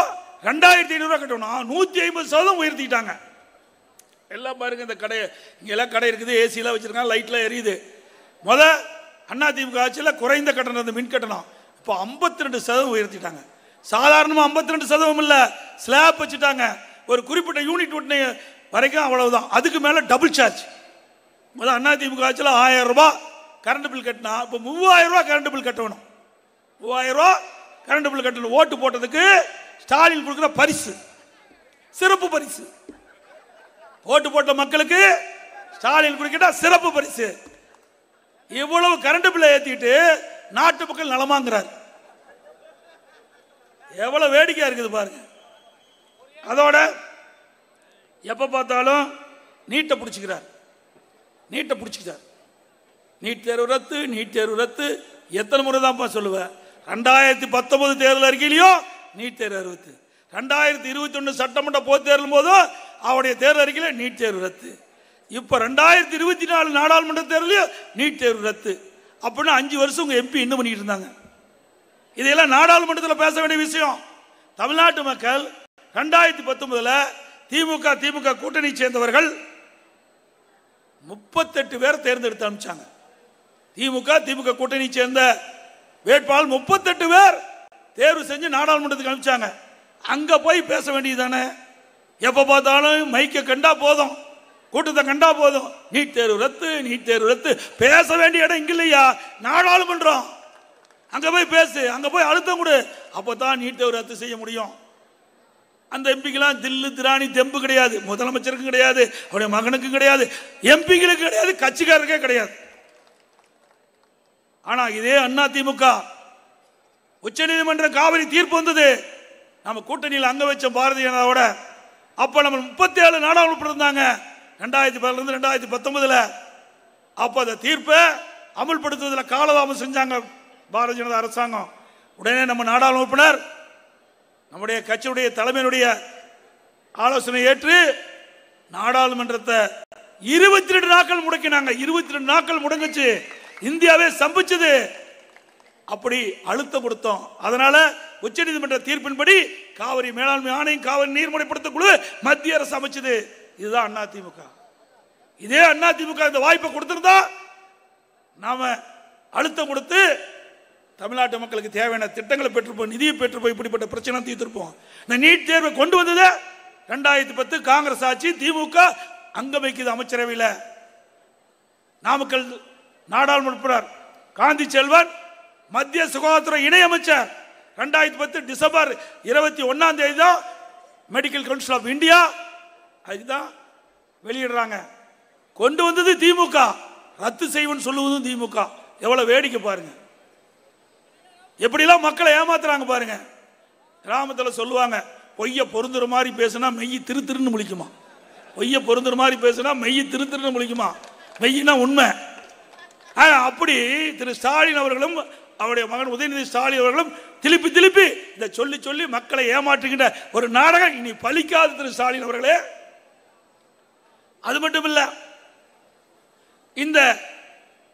2500 ரூபா கட்டணும். 150% உயர்த்திட்டாங்க. எல்லாம் பாருங்க, இந்த கடை இங்கெல்லாம் கடை இருக்குது, ஏசியெல்லாம் வச்சிருக்காங்க, லைட்லாம் எரியுது. அண்ணா திமுக ஆட்சியில் குறைந்த கட்டணம், இந்த மின் கட்டணம் இப்போ 52% உயர்த்திட்டாங்க. சாதாரணமாக 52% இல்லை, ஸ்லாப் வச்சுட்டாங்க. ஒரு குறிப்பிட்ட யூனிட் வரைக்கும் அவ்வளவுதான். அதுக்கு மேல டபுள் சார்ஜ். முதல் அதிமுக ஆட்சியில் 1000 ரூபாய் கரண்ட் பில் கட்டினா இப்போ 3000 ரூபாய் கரண்ட் பில் கட்டணும். 3000 ரூபாய் கரண்ட் பில் கட்டணும். ஓட்டு போட்டதுக்கு ஸ்டாலின் கொடுக்குற பரிசு, சிறப்பு பரிசு. ஓட்டு போட்ட மக்களுக்கு ஸ்டாலின் கொடுக்கிற சிறப்பு பரிசு. இவ்வளவு கரண்ட் பில்லை ஏத்திட்டு நாட்டு மக்கள் நலமாங்கிறார். எவ்வளவு வேடிக்கையா இருக்குது பாருங்க. அதோட எப்ப பார்த்தாலும் நீட்டை பிடிச்சிக்கிறார். நீட் தேர்வு ரத்து, நீட் தேர்வு ரத்து. எத்தனை முறை தான்ப்பா சொல்லுவேன்? 2019 தேர்தல் அறிக்கையிலையும் நீட் தேர்வு ரத்து, 2021 சட்டமன்ற பொதுத் தேர்தல் போதும் அவருடைய தேர்தல் அறிக்கையில நீட் தேர்வு ரத்து, இப்ப 2024 நாடாளுமன்ற தேர்தலையும் நீட் தேர்வு ரத்து. அப்படின்னு 5 வருஷம் உங்க எம்பி இன்னும் பண்ணிட்டு இருந்தாங்க. இதெல்லாம் நாடாளுமன்றத்தில் பேச வேண்டிய விஷயம். தமிழ்நாட்டு மக்கள் 2019 திமுக கூட்டணி சேர்ந்தவர்கள் 38 பேர் தேர்ந்தெடுத்து அனுப்பிச்சாங்க. திமுக கூட்டணி சேர்ந்த வேட்பாளர் 38 பேர் தேர்வு செஞ்சு நாடாளுமன்றத்துக்கு அனுப்பிச்சாங்க. அங்க போய் பேச வேண்டியதானே? எப்ப பார்த்தாலும் மைக்க கண்டா போதும், கூட்டத்தை கண்டா போதும், நீட் தேர்வு ரத்து, நீட் தேர்வு ரத்து. பேச வேண்டிய இடம் இங்க இல்லையா? நாடாளுமன்றம். அங்க போய் பேசு, அங்க போய் அழுத்தம் கொடு. அப்பதான் நீட் தேர்வு ரத்து செய்ய முடியும். அந்த எம்பிக்கெல்லாம் தில்லு திராணி தெம்பு கிடையாது. முதலமைச்சருக்கும் கிடையாது, அவருடைய மகனுக்கும் கிடையாது, எம்பிகளுக்கு கிடையாது, கட்சிக்காரருக்கே கிடையாது. ஆனா இதே அதிமுக உச்சநீதிமன்ற காவிரி தீர்ப்பு வந்தது. நம்ம கூட்டணியில் அங்க வச்ச பாரதிய ஜனதாவோட அப்ப நம்ம 37 நாடாளுமன்ற இருந்தாங்க 2010 2019. அப்ப அந்த தீர்ப்பை அமல்படுத்துவதில் காலதாமம் செஞ்சாங்க பாரதிய ஜனதா அரசாங்கம். உடனே நம்ம நாடாளுமன்ற உறுப்பினர் நம்முடைய கட்சியுடைய தலைமையினுடைய ஆலோசனை ஏற்று நாடாளுமன்றத்தை 22 நாட்கள் முடக்கினாங்க. 22 நாட்கள் முடங்குச்சு. இந்தியாவே சம்பிச்சது. அப்படி அழுத்தம் கொடுத்தோம். அதனால உச்சநீதிமன்ற தீர்ப்பின்படி காவிரி மேலாண்மை ஆணையம், காவிரி நீர்முறைப்படுத்த குழு மத்திய அரசு அமைச்சது. இதுதான் அதிமுக. இதே அதிமுக இந்த வாய்ப்பை கொடுத்திருந்தா நாம அழுத்தம் கொடுத்து தமிழ்நாட்டு மக்களுக்கு தேவையான திட்டங்களை பெற்றுப்போம், நிதியை பெற்றுப்போம், இப்படிப்பட்ட பிரச்சனை தீர்த்திருப்போம். இந்த நீட் தேர்வை கொண்டு வந்தது 2010 காங்கிரஸ் ஆட்சி. திமுக அங்க வைக்குது அமைச்சரவையில். நாமக்கல் நாடாளுமன்ற உறுப்பினர் காந்தி செல்வன் மத்திய சுகாதாரத்துறை இணை அமைச்சர் 2010 டிசம்பர் 21 தான் மெடிக்கல் கவுன்சில் ஆஃப் இந்தியா அதுதான் வெளியிடுறாங்க. கொண்டு வந்தது திமுக, ரத்து செய்வன் சொல்லுவதும் திமுக. எவ்வளவு வேடிக்கை பாருங்க. எப்படிலாம் மக்களை ஏமாத்துறாங்க பாருங்க. கிராமத்தில் சொல்லுவாங்க, பொய்ய பொருந்துற மாதிரி பேசினா மெய்ய திருன்னு முழிக்குமா. பொய்ய பொருந்துற மாதிரி பேசினா மெய்ய திருன்னு முழிக்குமா. மெய்யினா உண்மை. அப்படி திரு ஸ்டாலின் அவர்களும் அவருடைய மகன் உதயநிதி ஸ்டாலின் அவர்களும் திருப்பி இதை சொல்லி சொல்லி மக்களை ஏமாற்றுகின்ற ஒரு நாடகம் இனி பலிக்காது திரு ஸ்டாலின் அவர்களே. அது மட்டும் இல்ல, இந்த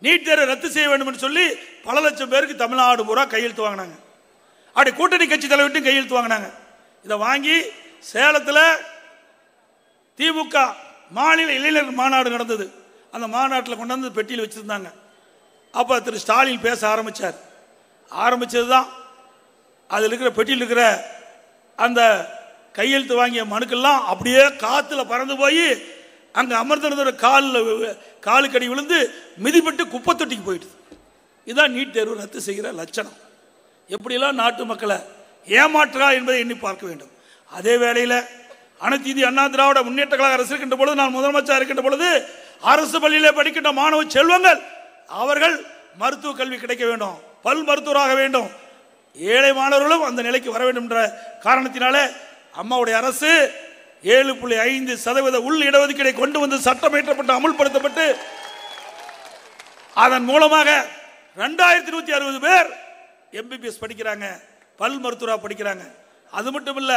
நீட் தேர்வை ரத்து செய்ய வேண்டும் என்று சொல்லி பல லட்சம் பேருக்கு தமிழ்நாடு பூரா கையெழுத்து வாங்கினாங்க. அப்படி கூட்டணி கட்சி தலைவர்கிட்டும் கையெழுத்து வாங்கினாங்க. இதை வாங்கி சேலத்தில் திமுக மாநில இளைஞர் மாநாடு நடந்தது. அந்த மாநாட்டில் கொண்டாந்து பெட்டியில் வச்சிருந்தாங்க. அப்போ திரு ஸ்டாலின் பேச ஆரம்பிச்சதுதான் அதில் இருக்கிற பெட்டியில் இருக்கிற அந்த கையெழுத்து வாங்கிய மனுக்கெல்லாம் அப்படியே காத்துல பறந்து போய் அங்கே அமர்ந்திருந்த காலுக்கடி விழுந்து மிதிப்பட்டு குப்பை தொட்டிக்கு போயிடுது. இதுதான் நீட் தேர்வு ரத்து செய்கிற லட்சணம். எப்படியெல்லாம் நாட்டு மக்களை ஏமாற்றா என்பதை எண்ணி பார்க்க வேண்டும். அதே வேளையில் அனைத்து இந்திய அண்ணா திராவிட முன்னேற்ற கழக அரசு இருக்கின்ற பொழுது, நான் முதலமைச்சர் இருக்கின்ற பொழுது, அரசு பள்ளியிலே படிக்கின்ற மாணவ செல்வங்கள் அவர்கள் மருத்துவ கல்வி கிடைக்க வேண்டும், பல் மருத்துவராக வேண்டும், ஏழை மாணவர்களும் அந்த நிலைக்கு வர வேண்டும் என்ற காரணத்தினாலே அம்மாவுடைய அரசு 7.5% உள் இடஒதுக்கீடை கொண்டு வந்து சட்டம் இயற்றப்பட்டு அமுல்படுத்தப்பட்டு அதன் மூலமாக 2160 பேர் எம்பிபிஎஸ் படிக்கிறாங்க, பல் மருத்துவராக படிக்கிறாங்க. அது மட்டும் இல்ல,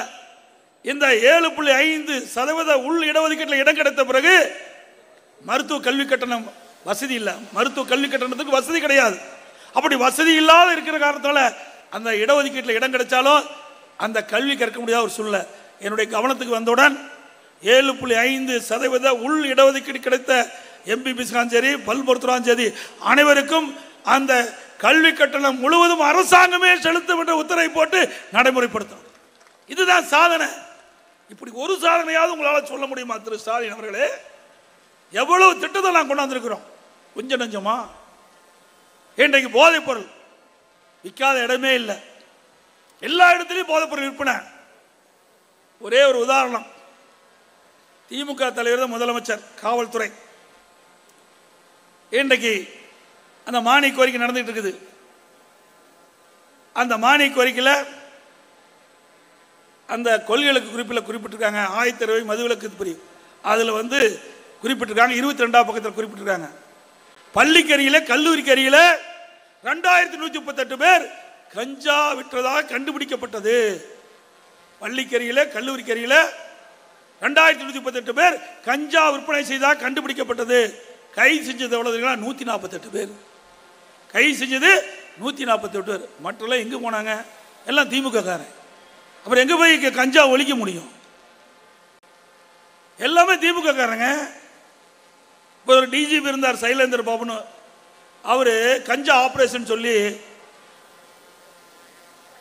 இந்த 7.5% உள் இடஒதுக்கீட்டில் இடம் கிடைத்த பிறகு மருத்துவ கல்வி கட்டணம் வசதி இல்லை. மருத்துவ கல்வி கட்டணத்துக்கு வசதி கிடையாது. அப்படி வசதி இல்லாத இருக்கிற காரணத்தால அந்த இடஒதுக்கீட்டில் இடம் கிடைச்சாலும் அந்த கல்வி கற்க முடியாத ஒரு சூழ்நிலை என்னுடைய கவனத்துக்கு வந்தவுடன் 7.5% உள் இடஒதுக்கீடு கிடைத்த எம்பிபிஎஸ் சரி, பல் மருத்துவம் சரி, அனைவருக்கும் அந்த கல்வி கட்டணம் முழுவதும் அரசாங்கமே செலுத்த என்ற உத்தரவை போட்டு நடைமுறைப்படுத்தும். இதுதான் சாதனை. இப்படி ஒரு சாதனையாவது உங்களால் சொல்ல முடியுமா திரு ஸ்டாலின் அவர்களே? எவ்வளவு திட்டத்தை நான் கொண்டாந்துருக்கிறோம், கொஞ்சம் நஞ்சமா? இன்றைக்கு போதைப் பொருள் விற்காத இடமே இல்லை, எல்லா இடத்துலையும் போதைப் பொருள் விற்பனை. ஒரே ஒரு உதாரணம், திமுக தலைவர் தான் முதலமைச்சர், காவல்துறை இன்றைக்கு அந்த மானிய கோரிக்கை நடந்துட்டு இருக்குது. அந்த மானிய கோரிக்கையில் அந்த கொள்கைகளுக்கு குறிப்பிட்டிருக்காங்க. ஆயத்தரவை மதுவிலக்கு பிரிவு அதில் குறிப்பிட்டிருக்காங்க. 22ஆம் பக்கத்தில் குறிப்பிட்டிருக்காங்க. பள்ளிக்கரியில் கல்லூரிக்கரியில் 2138 பேர் கஞ்சா விற்றதாக கண்டுபிடிக்கப்பட்டது. பள்ளிக்கரியில் கல்லூரிக்கரியில் 2138 பேர் கஞ்சா விற்பனை செய்தாக கண்டுபிடிக்கப்பட்டது. கைது செஞ்சது எவ்வளவு? 148 பேர். கைது செஞ்சது 148 பேர். மற்றெல்லாம் எங்கே போனாங்க? எல்லாம் திமுக காரன். அப்புறம் எங்கே போய் கஞ்சா ஒழிக்க முடியும்? எல்லாமே திமுக காரங்க. இப்போ ஒரு டிஜிபி இருந்தார் சைலேந்தர் பாபுன்னு, அவர் கஞ்சா ஆப்ரேஷன் சொல்லி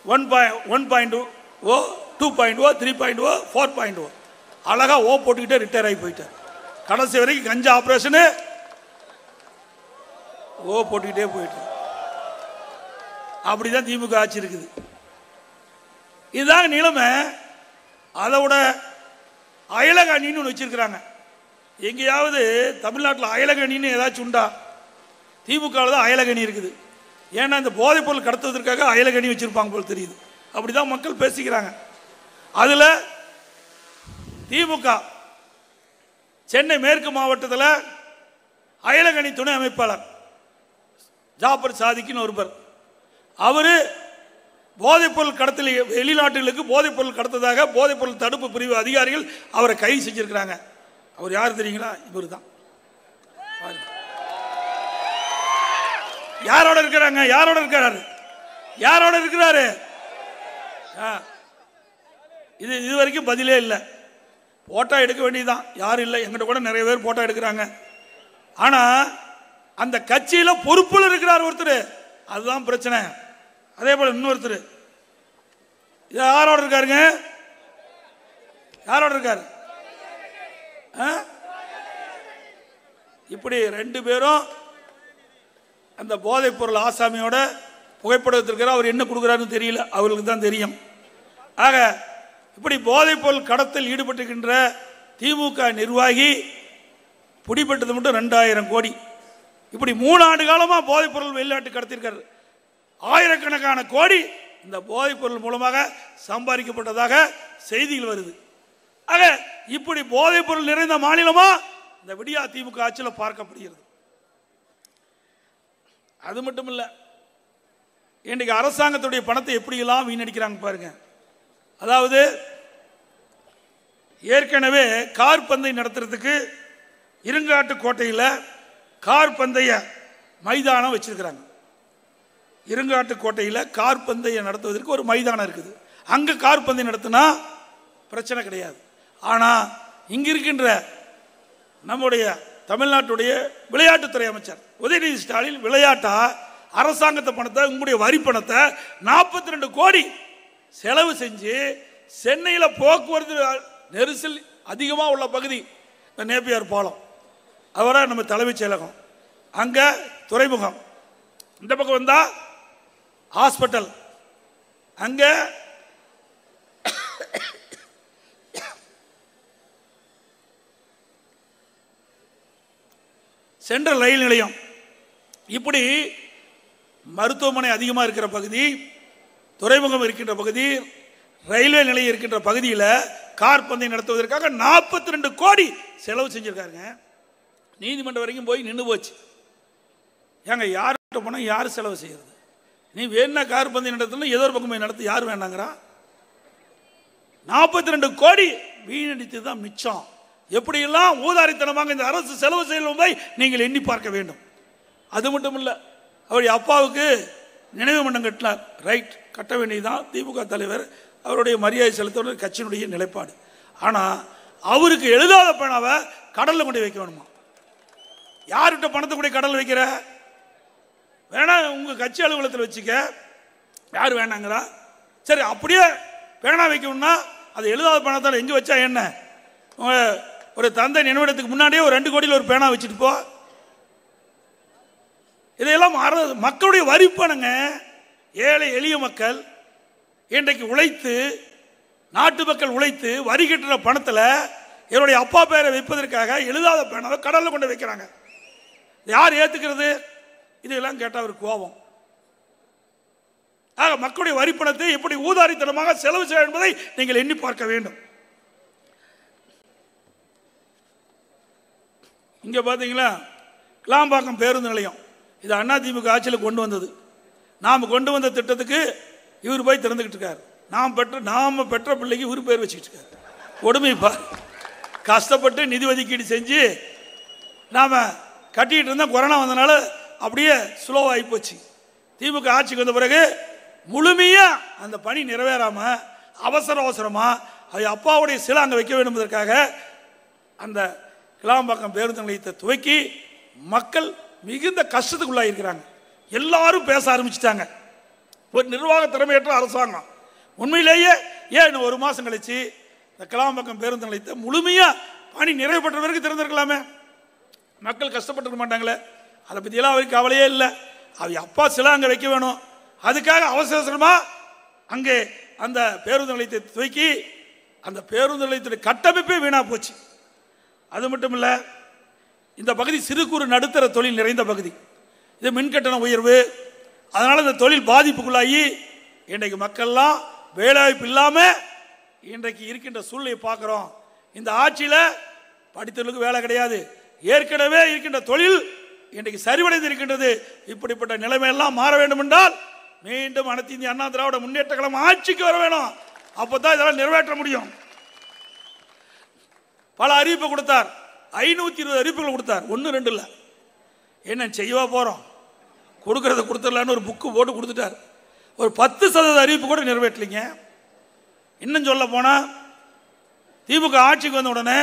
1.0, 2.0, 3.0, 4.0 அழகா ஓ போட்டுக்கிட்டே ரிட்டையர் ஆகி போயிட்டார். கடைசி வரைக்கும் கஞ்சா ஆப்ரேஷனு ஓ போட்டுக்கிட்டே போயிட்டார். அப்படிதான் திமுக ஆட்சி இருக்குது. இதுதான் நிலைமை. அதோட அயலக அணின்னு ஒன்று வச்சிருக்கிறாங்க. எங்கேயாவது தமிழ்நாட்டில் அயலக அணின்னு ஏதாச்சும் உண்டா? திமுகவில் தான் அயலக அணி இருக்குது. ஏன்னா இந்த போதைப் பொருள் கடத்துவதற்காக அயலக அணி வச்சிருப்பாங்க போல் தெரியுது. அப்படிதான் மக்கள் பேசிக்கிறாங்க. அதில் திமுக சென்னை மேற்கு மாவட்டத்தில் அயலக அணி துணை அமைப்பாளர் ஜாபர் சாதிக்குன்னு ஒருவர், அவர் போதைப்பொருள் கடத்தல், வெளிநாட்டுகளுக்கு போதைப்பொருள் கடத்ததாக போதைப்பொருள் தடுப்பு பிரிவு அதிகாரிகள் அவரை கைது செஞ்சிருக்கிறாங்க. அவர் யார் தெரியுங்களா? இவர் தான். யாரோட இருக்கிறாங்க? யாரோட இருக்கிறாரு? யாரோட இருக்கிறாரு? இது வரைக்கும் பதிலே இல்லை. போட்டோ எடுக்க வேண்டியதுதான், யாரும் இல்லை. எங்கிட்ட கூட நிறைய பேர் போட்டோ எடுக்கிறாங்க. ஆனா அந்த கட்சியில பொறுப்புல இருக்கிறார் ஒருத்தர், அதுதான் பிரச்சனை. அதே போல இன்னொருத்தர் யாரோட இருக்காருங்க? யாரோட இருக்காரு? இப்படி ரெண்டு பேரும் அந்த போதைப் பொருள் ஆசாமியோட புகைப்படத்திற்காக அவர் என்ன கொடுக்குறாருன்னு தெரியல, அவர்களுக்கு தான் தெரியும். ஆக இப்படி போதைப் பொருள் கடத்தல் ஈடுபட்டுகின்ற திமுக நிர்வாகி பிடிபட்டது மட்டும் 2000 கோடி. இப்படி 3 ஆண்டு காலமா போதைப் பொருள் வெளிநாட்டு கடத்திருக்காரு. ஆயிரக்கணக்கான கோடி இந்த போதைப் பொருள் மூலமாக சம்பாதிக்கப்பட்டதாக செய்திகள் வருது. ஆக இப்படி போதைப் பொருள் நிறைந்த மாநிலமா இந்த விடியா திமுக ஆட்சியில் பார்க்கப்படுகிறது. அது மட்டும் இல்ல, இன்றைக்கு அரசாங்கத்துடைய பணத்தை எப்படியெல்லாம் வீணடிக்கிறாங்க பாருங்க. அதாவது ஏற்கனவே கார் பந்தயம் நடத்துறதுக்கு இருங்காட்டு கோட்டையில் கார் பந்தய மைதானம் வச்சிருக்கிறாங்க. இருங்காட்டு கோட்டையில் கார் பந்தயம் நடத்துவதற்கு ஒரு மைதானம் இருக்குது. அங்கே கார் பந்தயம் நடத்தினா பிரச்சனை கிடையாது. ஆனால் இங்க இருக்கின்ற நம்முடைய தமிழ்நாட்டுடைய விளையாட்டுத்துறை அமைச்சர் உதயநிதி ஸ்டாலின் விளையாட்டா அரசாங்கத்தை பணத்தை, உங்களுடைய வரி பணத்தை 42 கோடி செலவு செஞ்சு சென்னையில் போக்குவரத்து நெரிசல் அதிகமாக உள்ள பகுதி இந்த நேப்பியார் பாலம், அவரை நம்ம தலைமைச் செயலகம், அங்கே துறைமுகம், இந்த பக்கம் வந்தா ஹாஸ்பிட்டல், அங்கே சென்ட்ரல் ரயில் நிலையம், இப்படி மருத்துவமனை அதிகமாக இருக்கிற பகுதி, துறைமுகம் இருக்கின்ற பகுதி, ரயில்வே நிலையம் இருக்கின்ற பகுதியில் கார் பந்தயம் நடத்துவதற்காக 42 கோடி செலவு செஞ்சிருக்காருங்க. நீதிமன்றம் வரைக்கும் போய் நின்று போச்சு. ஏங்க யார்கிட்ட போனால் யார் செலவு செய்யறது? நீ வேணா கார் பந்தயம் நடத்தணும், ஏதோ ஒரு பக்கம் போய் நடத்த யார் வேணாங்கிறா? 42 கோடி வீணடித்து தான் மிச்சம். எப்படியெல்லாம் ஊதாரித்தனமாக இந்த அரசு செலவு செய்வதை நீங்கள் எண்ணி பார்க்க வேண்டும். அது மட்டும் இல்லை, அவருடைய அப்பாவுக்கு நினைவு மண்டம் கட்டினார். ரைட், கட்ட வேண்டியதுதான். திமுக தலைவர் அவருடைய மரியாதை செலுத்த கட்சியினுடைய நிலைப்பாடு. ஆனால் அவருக்கு எழுதாத பணாவை கடலில் கொண்டு வைக்க வேணுமா? யார்கிட்ட பணத்தை கூட கடல் வைக்கிற? வேணா உங்கள் கட்சி அலுவலகத்தில் வச்சுக்க, யார் வேணாங்கிறா? சரி, அப்படியே பேனா வைக்கணும்னா அது எழுதாத பணத்தை எங்கே வச்சா என்ன? ஒரு தந்தை நினைவிடத்துக்கு முன்னாடியே ஒரு 2 கோடியில் ஒரு பேனா வச்சுட்டு போ. இதையெல்லாம் மக்களுடைய வரி பணங்க. ஏழை எளிய மக்கள் இன்றைக்கு உழைத்து, நாட்டு மக்கள் உழைத்து வரி கட்டுற பணத்தில் என்னுடைய அப்பா பேரை வைப்பதற்காக எழுதாத பேனாவை கடலில் கொண்டு வைக்கிறாங்க. யார் ஏற்றுக்கிறது? இதெல்லாம் கேட்டால் ஒரு கோபம். ஆக மக்களுடைய வரி பணத்தை எப்படி ஊதாரித்தனமாக செலவு செய்ய என்பதை நீங்கள் எண்ணி பார்க்க வேண்டும். இங்கே பார்த்தீங்களா, கிளாம்பாக்கம் பேருந்து நிலையம், இது அதிமுக ஆட்சியில் கொண்டு வந்தது. நாம் கொண்டு வந்த திட்டத்துக்கு இவர் போய் திறந்துக்கிட்டு இருக்கார். நாம் பெற்ற பிள்ளைக்கு இவர் பேர் வச்சுக்கிட்டு இருக்கார். கொடுமைப்பா. கஷ்டப்பட்டு நிதி ஒதுக்கீடு செஞ்சு நாம் கட்டிக்கிட்டு இருந்தோம். கொரோனா வந்தனால அப்படியே ஸ்லோவாகி போச்சு. திமுக ஆட்சிக்கு வந்த பிறகு முழுமையாக அந்த பணி நிறைவேறாமல் அவசரமாக அது அப்பாவுடைய சிலை அங்கே வைக்க வேண்டும் என்பதற்காக அந்த கிளாம்பாக்கம் பேருந்து நிலையத்தை துவக்கி மக்கள் மிகுந்த கஷ்டத்துக்குள்ளாக இருக்கிறாங்க. எல்லாரும் பேச ஆரம்பிச்சிட்டாங்க. ஒரு நிர்வாக திறமையற்ற அரசாங்கம். உண்மையிலேயே ஏன் 1 மாதம் கழிச்சு இந்த கிளாம்பாக்கம் பேருந்து நிலையத்தை முழுமையாக பணி நிறைவு பெற்ற பிறகு திறந்திருக்கலாமே? மக்கள் கஷ்டப்பட்டுருக்க மாட்டாங்களே? அதை பற்றியெல்லாம் அவருக்கு கவலையே இல்லை. அவ அப்பா சிலை அங்கே வைக்க வேணும், அதுக்காக அவசரமாக அங்கே அந்த பேருந்து நிலையத்தை துவக்கி அந்த பேருந்து நிலையத்துடைய கட்டமைப்பே வீணாக போச்சு. அது மட்டும் இல்லை, இந்த பகுதி சிறு குறு நடுத்தர தொழில் நிறைந்த பகுதி. இது மின்கட்டண உயர்வு, அதனால் இந்த தொழில் பாதிப்புக்குள்ளாகி இன்றைக்கு மக்கள்லாம் வேலைவாய்ப்பு இல்லாமல் இன்றைக்கு இருக்கின்ற சூழ்நிலையை பார்க்குறோம். இந்த ஆட்சியில் படித்தவர்களுக்கு வேலை கிடையாது. ஏற்கனவே இருக்கின்ற தொழில் இன்றைக்கு சரிவடைந்து இருக்கின்றது. இப்படிப்பட்ட நிலைமையெல்லாம் மாற வேண்டும் என்றால் மீண்டும் அனைத்து இந்திய அண்ணா திராவிட முன்னேற்ற கழகம் ஆட்சிக்கு வர வேணும். அப்போதான் இதெல்லாம் நிறைவேற்ற முடியும். பல அறிவிப்பு கொடுத்தார். 520 அறிவிப்புகள் கொடுத்தார். 1 2 இல்லை. என்ன செய்யவா போகிறோம்? கொடுக்கறத கொடுத்துடலான்னு ஒரு புக்கு போட்டு கொடுத்துட்டார். ஒரு 10% அறிவிப்பு கூட நிறைவேற்றலிங்க. இன்னும் சொல்ல போனால் திமுக ஆட்சிக்கு வந்த உடனே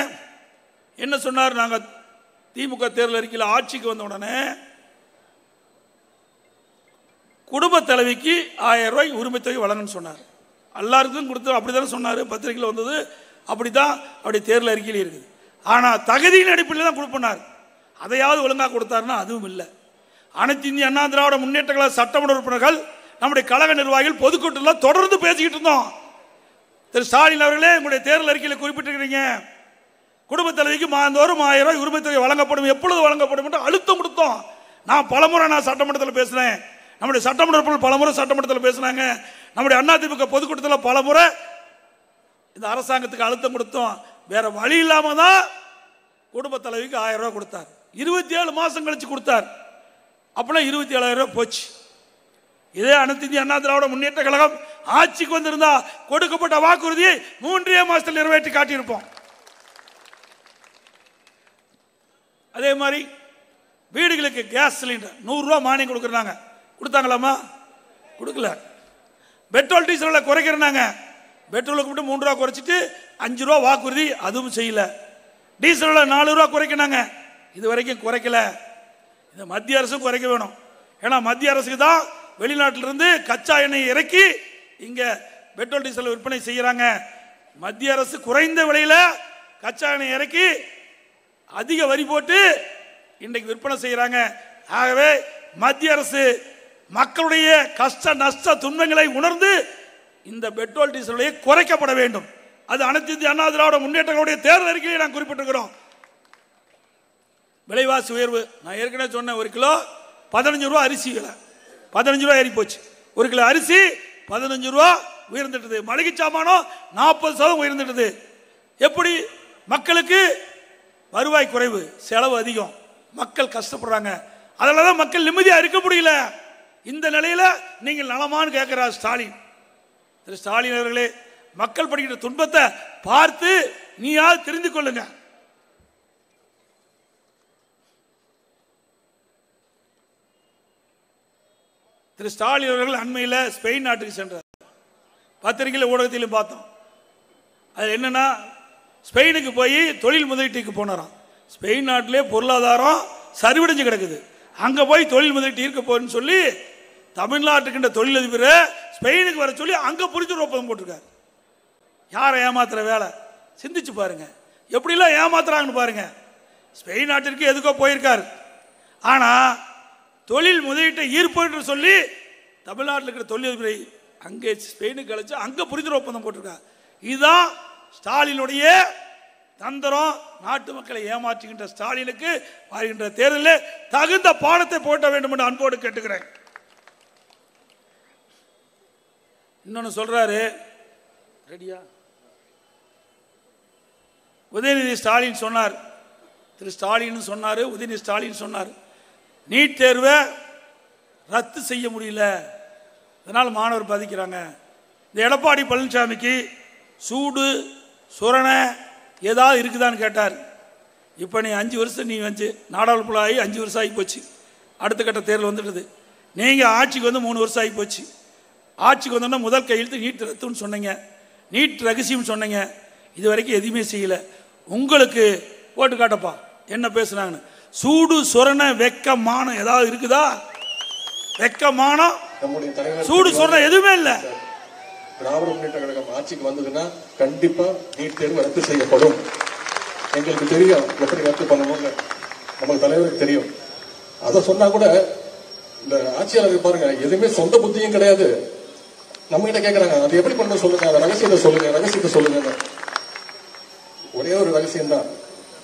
என்ன சொன்னார்? நாங்கள் திமுக தேர்தல் அறிக்கையில் ஆட்சிக்கு வந்த உடனே குடும்ப தலைவிக்கு 1000 ரூபாய் உரிமை தொகை வழங்கன்னு சொன்னார். எல்லாருக்கும் கொடுத்து அப்படி தானே சொன்னார். பத்திரிகையில் வந்தது அப்படி தான். அப்படி தேர்தல் அறிக்கையில் இருக்குது. ஆனால் தகுதியின் அடிப்படையில் தான் கொடுப்பனார். அதையாவது ஒழுங்காக கொடுத்தாருன்னா அதுவும் இல்லை. அனைத்து இந்திய அண்ணா திராவிட முன்னேற்ற கழக சட்டமன்ற உறுப்பினர்கள், நம்முடைய கழக நிர்வாகிகள் பொதுக்கூட்டத்தில் தொடர்ந்து பேசிக்கிட்டு இருந்தோம். திரு ஸ்டாலின் அவர்களே, உங்களுடைய தேர்தல் அறிக்கையில் குறிப்பிட்டிருக்கிறீங்க, குடும்ப தலைவிக்கு மாதந்தோறும் 1000 ரூபாய் உரிமை தொகை வழங்கப்படும், எப்பொழுது வழங்கப்படும் என்று அழுத்தம் கொடுத்தோம். பலமுறை சட்டமன்றத்தில் பேசினேன். நம்முடைய சட்டமன்ற உறுப்பினர்கள் பலமுறை சட்டமன்றத்தில் பேசினாங்க. நம்முடைய அதிமுக பொதுக்கூட்டத்தில் பலமுறை இந்த அரசாங்கத்துக்கு அழுத்தம் கொடுத்தோம். வேற வழி இல்லாம தான் குடும்ப தலைவிக்கு 1000 ரூபாய் கொடுத்தார். 27 மாசம் கழிச்சு கொடுத்தார். அப்படின்னா 27,000 ரூபாய் போச்சு. இதே அனைத்து இந்திய அண்ணா திராவிட முன்னேற்ற கழகம் ஆட்சிக்கு வந்திருந்தா கொடுக்கப்பட்ட வாக்குறுதியை 3 மாசத்தில் நிறைவேற்றி காட்டியிருப்போம். அதே மாதிரி வீடுகளுக்கு கேஸ் சிலிண்டர் 100 ரூபாய் மானியம் கொடுக்குறாங்க. கொடுத்தாங்களாமா? கொடுக்கல. பெட்ரோல் டீசல் குறைக்கிறாங்க. பெட்ரோலுக்கு மட்டும் 3 ரூபா குறைச்சிட்டு 5 ரூபா வாக்குறுதி, அதுவும் செய்யல. டீசல் 4 ரூபா குறைக்கிறாங்க, இது வரைக்கும் குறைக்கல. இந்த மத்திய அரசும் குறைக்க வேணும். ஏன்னா மத்திய அரசுக்கு தான் வெளிநாட்டிலிருந்து கச்சா எண்ணெய் இறக்கி இங்க பெட்ரோல் டீசல் விற்பனை செய்யறாங்க. மத்திய அரசு குறைந்த விலையில கச்சா எண்ணெய் இறக்கி அதிக வரி போட்டு இன்றைக்கு விற்பனை செய்யறாங்க. ஆகவே மத்திய அரசு மக்களுடைய கஷ்ட நஷ்ட துன்பங்களை உணர்ந்து இந்த பெட்ரோல் டீசல் விலையை குறைக்கப்பட வேண்டும். அது அனைத்து இந்திய அண்ணா திராவிட முன்னேற்றங்களுடைய தேர்தல் அறிக்கையை நான் குறிப்பிட்டிருக்கிறோம். விலைவாசி உயர்வு நான் ஏற்கனவே சொன்னேன். 1 கிலோ 15 ரூபா அரிசி விலை 15 ரூபா ஏறி போச்சு. 1 கிலோ அரிசி 15 ரூபா உயர்ந்துட்டது. மளிகை சாமானம் 40% உயர்ந்துட்டது. எப்படி? மக்களுக்கு வருவாய் குறைவு, செலவு அதிகம், மக்கள் கஷ்டப்படுறாங்க. அதனால தான் மக்கள் நிம்மதியாக இருக்க முடியல. இந்த நிலையில நீங்கள் நலமான்னு கேட்கிறார் ஸ்டாலின். திரு ஸ்டாலின் அவர்களே, மக்கள் படுகிற துன்பத்தை பார்த்து நீயாவது தெரிந்து கொள்ளுங்க. திரு ஸ்டாலின் அவர்கள் அண்மையில் ஸ்பெயின் நாட்டுக்கு சென்றார். பத்திரிகையில் ஊடகத்திலும் பார்த்தோம். அது என்னன்னா, ஸ்பெயினுக்கு போய் தொழில் முதலீட்டுக்கு போனாராம். ஸ்பெயின் நாட்டிலே பொருளாதாரம் சரிவடைஞ்சு கிடக்குது. அங்கே போய் தொழில் முதலீட்டு ஈர்க்க போறேன்னு சொல்லி தமிழ்நாட்டுக்கின்ற தொழிலதிபரை ஸ்பெயினுக்கு வர சொல்லி அங்கே புரிஞ்சு ஒப்பந்தம் போட்டிருக்காரு. யாரை ஏமாத்துற வேலை? சிந்திச்சு பாருங்க, எப்படிலாம் ஏமாத்துறாங்கன்னு பாருங்க. ஸ்பெயின் நாட்டிற்கு எதுக்கோ போயிருக்காரு, ஆனால் தொழில் முதலீட்டை ஈர்ப்பு சொல்லி தமிழ்நாட்டில் இருக்கிற தொழிலதிபரை அங்கே ஸ்பெயினுக்கு அழைச்சு அங்கே புரிந்துணர்வு ஒப்பந்தம் போட்டிருக்காங்க. இதுதான் ஸ்டாலினுடைய தந்திரம். நாட்டு மக்களை ஏமாற்றுகின்ற ஸ்டாலினுக்கு வருகின்ற தேர்தலில் தகுந்த பாடத்தை போட்ட வேண்டும் என்று அன்போடு கேட்டுக்கிறேன். இன்னொன்று சொல்றாரு, ரெடியா? உதயநிதி ஸ்டாலின் சொன்னார், திரு ஸ்டாலின் சொன்னார், உதயநிதி ஸ்டாலின் சொன்னார், நீட் தேர்வை ரத்து செய்ய முடியல, அதனால் மாணவர் பாதிக்கிறாங்க. இந்த எடப்பாடி பழனிசாமிக்கு சூடு சுரணை ஏதாவது இருக்குதான்னு கேட்டார். இப்போ நீ 5 வருஷம் நீ வந்து நாடாளுமன்ற ஆகி 5 வருஷம் ஆகி போச்சு, அடுத்த கட்ட தேர்தல் வந்துடுது. நீங்கள் ஆட்சிக்கு வந்து 3 வருஷம் ஆகி போச்சு. ஆட்சிக்கு வந்தோன்னா முதல் கையெழுத்து நீட் ரத்துன்னு சொன்னீங்க, நீட் ரகசியம் சொன்னீங்க, இது வரைக்கும் எதுவுமே செய்யலை. உங்களுக்கு போட்டு காட்டப்பா என்ன பேசுனாங்கன்னு. சூடு சொரணை வெக்கமானம் ஏதாவது இருக்குதா? வெக்கமானம் சூடு சொரணை எதுவுமே இல்லை. திராவிட முன்னேற்ற கழகம் ஆட்சிக்கு வந்ததுன்னா கண்டிப்பா நீட் தேர்வு ரத்து செய்யப்படும். எங்களுக்கு தெரியும் எப்படி ரத்து பண்ணணும்னு, நமக்கு தலைவருக்கு தெரியும். அதை சொன்னா கூட இந்த ஆட்சியாளர்கள் பாருங்க, எதுவுமே சொந்த புத்தியும் கிடையாது. நம்ம கிட்ட கேட்கறாங்க, அது எப்படி பண்ண சொல்லுங்க, அந்த ரகசியத்தை சொல்லுங்க, ரகசியத்தை சொல்லுங்க. ஒரே ஒரு ரகசியம் தான்,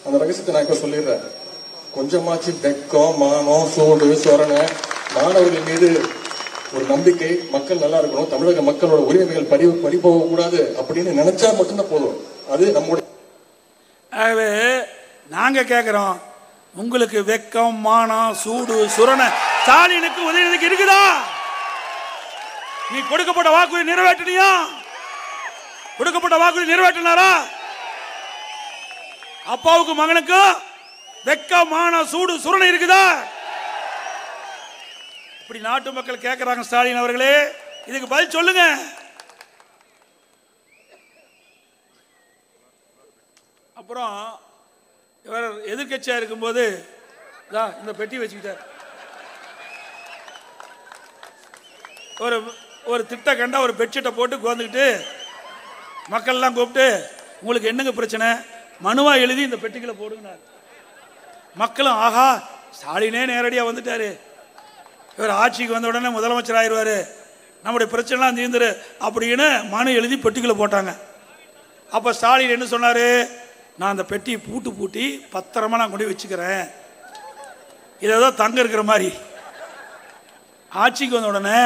அந்த ரகசியத்தை நான் இப்ப சொல்லிடுறேன். கொஞ்சமாச்சு வெக்கம் மானம் சூடு சொரணை, மாணவர்கள் மீது ஒரு நம்பிக்கை, மக்கள் நல்லா இருக்கணும், தமிழக மக்களோட உரிமைகள் பறி போக கூடாது அப்படின்னு நினைச்சா மட்டும்தான் போதும். அது நம்முடைய. ஆகவே நாங்க கேட்கிறோம், உங்களுக்கு வெக்கம் மானம் சூடு சுரணை ஸ்டாலினுக்கு உதயநிதிக்கு இருக்குதா? நீ கொடுக்கப்பட்ட வாக்குறுதி நிறைவேற்றினியா? கொடுக்கப்பட்ட வாக்குறுதி நிறைவேற்றினாரா? அப்பாவுக்கு மகனுக்கு வெக்கம் மானம் சூடு சுரணை இருக்குதா? இப்படி நாட்டு மக்கள் கேட்கிறாங்க. ஸ்டாலின் அவர்களே, இதுக்கு பதில் சொல்லுங்க. அப்புறம் இவர் எதிர்கட்சியா இருக்கும்போது இந்த பெட்டி வச்சுக்கிட்டார். ஒரு திட்ட கண்டா ஒரு பெட்ஷீட்டை போட்டு கோந்துக்கிட்டு மக்கள்லாம் கூப்பிட்டு, உங்களுக்கு என்னங்க பிரச்சனை, மனுவா எழுதி இந்த பெட்டிகளை போடுங்க. மக்களும் ஆஹா ஸ்டாலினே நேரடியாக வந்துட்டாரு, இவர் ஆட்சிக்கு வந்த உடனே முதலமைச்சர் ஆயிடுவார், நம்முடைய பிரச்சனைலாம் தீர்ந்துரு அப்படின்னு மனு எழுதி பெட்டிகளை போட்டாங்க. அப்போ ஸ்டாலின் என்ன சொன்னார், நான் அந்த பெட்டியை பூட்டி பத்திரமா நான் கொண்டு வச்சுக்கிறேன், இதை ஏதோ தங்க இருக்கிற மாதிரி. ஆட்சிக்கு வந்த உடனே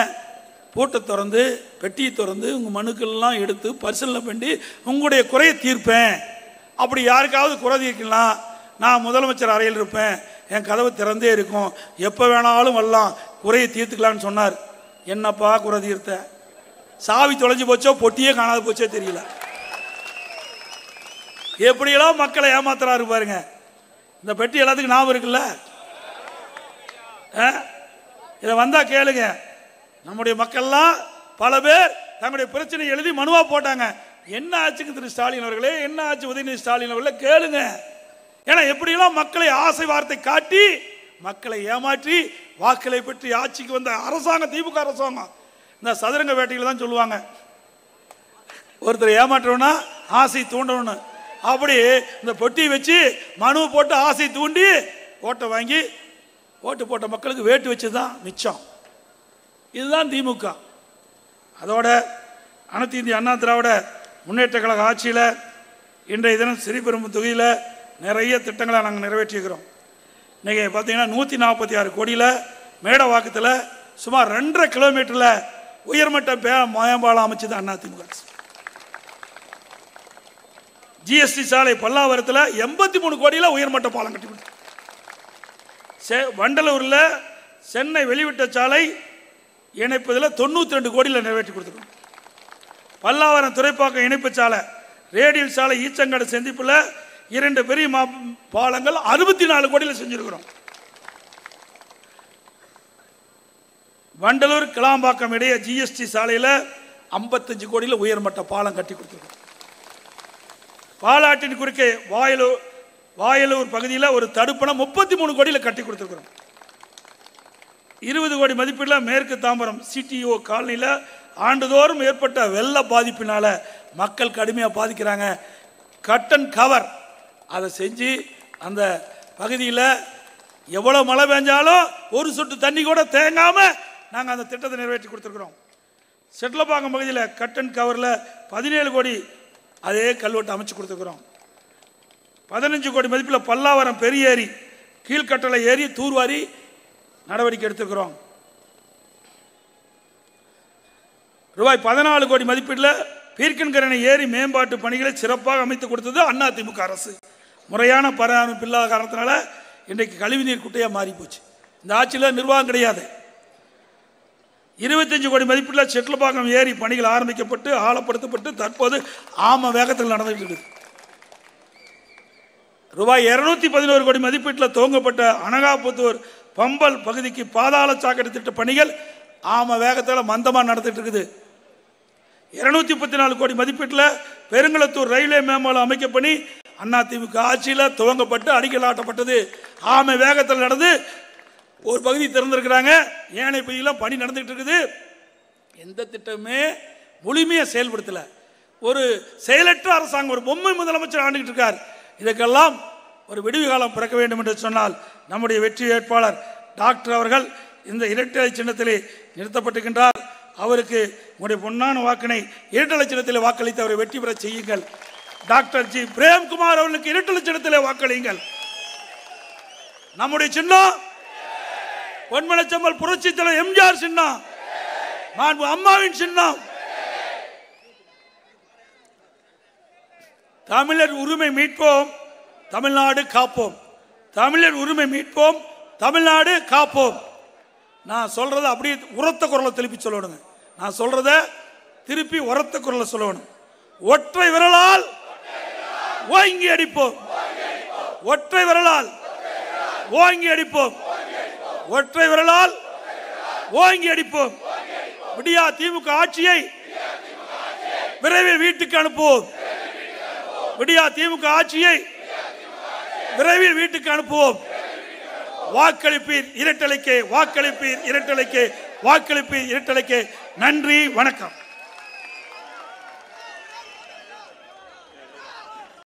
பூட்டை திறந்து பெட்டியை திறந்து உங்கள் மனுக்கள்லாம் எடுத்து பரிசீலனை பண்ணி உங்களுடைய குறையை தீர்ப்பேன். அப்படி யாருக்காவது குறை தீர்க்கலாம், நான் முதலமைச்சர் அறையில் இருப்பேன், என் கதவு திறந்தே இருக்கும், எப்போ வேணாலும் வரலாம், குறையை தீர்த்துக்கலான்னு சொன்னார். என்னப்பா குறை தீர்த்த? சாவி தொலைஞ்சு போச்சோ பொட்டியே காணாது போச்சோ தெரியல. எப்படியெல்லாம் மக்களை ஏமாத்துறாரு பாருங்க. இந்த பெட்டி எல்லாத்துக்கும் ஞாபகம் இருக்குல்ல? இதை வந்தா கேளுங்க. நம்முடைய மக்கள்லாம் பல பேர் தங்களுடைய பிரச்சனை எழுதி மனுவா போட்டாங்க. என்ன ஆச்சுங்க திரு ஸ்டாலின் அவர்களே, என்ன ஆச்சு உதயநிதி ஸ்டாலின் அவர்களே கேளுங்க. ஏன்னா எப்படியெல்லாம் மக்களை ஆசை வார்த்தை காட்டி மக்களை ஏமாற்றி வாக்களை பெற்று ஆட்சிக்கு வந்த அரசாங்கம் திமுக அரசாங்கம். இந்த சதுரங்க வேட்டையில் தான் சொல்லுவாங்க, ஒருத்தர் ஏமாற்றணும்னா ஆசை தூண்டணும்னு. அப்படி இந்த பொட்டி வச்சு மனு போட்டு ஆசை தூண்டி ஓட்டை வாங்கி ஓட்டு போட்ட மக்களுக்கு வேட்டு வச்சு தான் மிச்சம். இதுதான் திமுக. அதோட அனைத்து இந்திய அண்ணா திராவிட முன்னேற்ற கழக ஆட்சியில் இன்றைய தினம் ஸ்ரீபெரும்புதூர் தொகுதியில் நிறைய திட்டங்களை நாங்கள் நிறைவேற்றியிருக்கிறோம். இன்றைக்கி பார்த்தீங்கன்னா 146 கோடியில் மேடவாக்கத்தில் சுமார் 2.5 கிலோமீட்டரில் உயர்மட்ட மேம்பாலம் அமைச்சது அதிமுக. ஜிஎஸ்டி சாலை பல்லாவரத்தில் 83 கோடியில் உயர்மட்ட பாலம் கட்டி கொடுத்தோம். வண்டலூரில் சென்னை வெளிவிட்ட சாலை இணைப்பதில் 92 கோடியில் நிறைவேற்றி கொடுத்துருக்கோம். பல்லாவரம் துறைப்பாக்கம் இணைப்பு சாலை, ரேடியல் சாலை ஈச்சங்காடு சந்திப்பில் 2 பெரிய பாலங்கள் 64 கோடியில் செஞ்சிருக்கிறோம். வண்டலூர் கிளாம்பாக்கம் இடையே ஜிஎஸ்டி சாலையில் 55 கோடியில் உயர்மட்ட பாலம் கட்டி கொடுத்துருக்கோம். பாலாற்றின் குறுக்கே வாயலூர் பகுதியில் ஒரு தடுப்பணம் 33 கோடியில் கட்டி கொடுத்துருக்கிறோம். 20 கோடி மதிப்பீட்டில் மேற்கு தாம்பரம் சிடிஓ காலனியில் ஆண்டுதோறும் ஏற்பட்ட வெள்ள பாதிப்பினால மக்கள் கடுமையாக பாதிக்கிறாங்க. கட் அண்ட் கவர் அதை செஞ்சு அந்த பகுதியில் எவ்வளோ மழை பெஞ்சாலும் ஒரு சொட்டு தண்ணி கூட தேங்காமல் நாங்கள் அந்த திட்டத்தை நிறைவேற்றி கொடுத்துருக்குறோம். செட்டிலப்பாக்கம் பகுதியில் கட் அண்ட் கவரில் 17 கோடி அதே கல்வெட்டு அமைச்சு கொடுத்துருக்குறோம். 15 கோடி மதிப்பில் பல்லாவரம் பெரிய ஏரி கீழ்கட்டளை ஏரி தூர்வாரி நடவடிக்கை எடுத்துக்கிறோம். ரூபாய் 14 கோடி மதிப்பீட்டில் பீர்க்கன்கரணை ஏரி மேம்பாட்டு பணிகளை சிறப்பாக அமைத்து கொடுத்தது அதிமுக அரசு. முறையான பராமரிப்பு இல்லாத காரணத்தினால இன்றைக்கு கழிவுநீர் குட்டையாக மாறி போச்சு. இந்த ஆட்சியில் நிர்வாகம் கிடையாது. 25 கோடி மதிப்பீட்டில் செட்டிலப்பாக்கம் ஏரி பணிகள் ஆரம்பிக்கப்பட்டு ஆழப்படுத்தப்பட்டு தற்போது ஆம வேகத்தில் நடந்துட்டு இருக்குது. ரூபாய் 211 கோடி மதிப்பீட்டில் துவங்கப்பட்ட அனகாபுத்தூர் பம்பல் பகுதிக்கு பாதாள சாக்கடை திட்ட பணிகள் ஆம வேகத்தில் மந்தமாக நடந்துட்டு இருக்குது. 234 கோடி மதிப்பீட்டில் பெருங்குளத்தூர் ரயில்வே மேம்பாலம் அமைக்க பணி அதிமுக ஆட்சியில் துவங்கப்பட்டு அடிக்கல் நாட்டப்பட்டது. ஆமை வேகத்தில் நடந்து ஒரு பகுதி திறந்திருக்கிறாங்க, ஏனைய பகுதியெல்லாம் பணி நடந்துகிட்டு இருக்குது. எந்த திட்டமே முழுமையாக செயல்படுத்தலை. ஒரு செயலற்ற அரசாங்கம், ஒரு பொம்மை முதலமைச்சர் ஆண்டுகிட்டு இருக்கார். இதற்கெல்லாம் ஒரு விடுவி காலம் பிறக்க வேண்டும் என்று சொன்னால் நம்முடைய வெற்றி வேட்பாளர் டாக்டர் அவர்கள் இந்த இரட்டை சின்னத்திலே நிறுத்தப்பட்டிருக்கின்றார். அவருக்கு உங்களுடைய பொன்னான வாக்கினை இரட்டை சின்னத்திலே வாக்களித்து அவரை வெற்றி பெற செய்யுங்கள். டாக்டர் ஜி பிரேம்குமார் அவர்களுக்கு இரட்டை சின்னத்திலே வாக்களியுங்கள். நம்முடைய சின்னம் பொன்மனச்செம்மல் புரட்சி தலைவர் எம்ஜிஆர் சின்னம், மாண்பு அம்மாவின் சின்னம். தமிழர் உரிமை மீட்போம், தமிழ்நாடு காப்போம். தமிழர் உரிமை மீட்போம், தமிழ்நாடு காப்போம். நான் சொல்றத அப்படியே உரத்த குரலை திருப்பி சொல்லணுங்க. நான் சொல்றத திருப்பி உரத்த குரலை சொல்லணும். ஒற்றை விரலால் ஓங்கி அடிப்போம், ஒற்றை விரலால் ஓங்கி அடிப்போம், ஒற்றை விரலால் ஓங்கி அடிப்போம். விடியா திமுக ஆட்சியை விரைவில் வீட்டுக்கு அனுப்புவோம். விடியா திமுக ஆட்சியை விரைவில் வீட்டுக்கு அனுப்புவோம். வாக்களிப்பீர் இரட்டலைக்கே, வாக்களிப்பீர் இரட்டலைக்கே, வாக்களிப்பீர் இரட்டலைக்கே. நன்றி, வணக்கம்.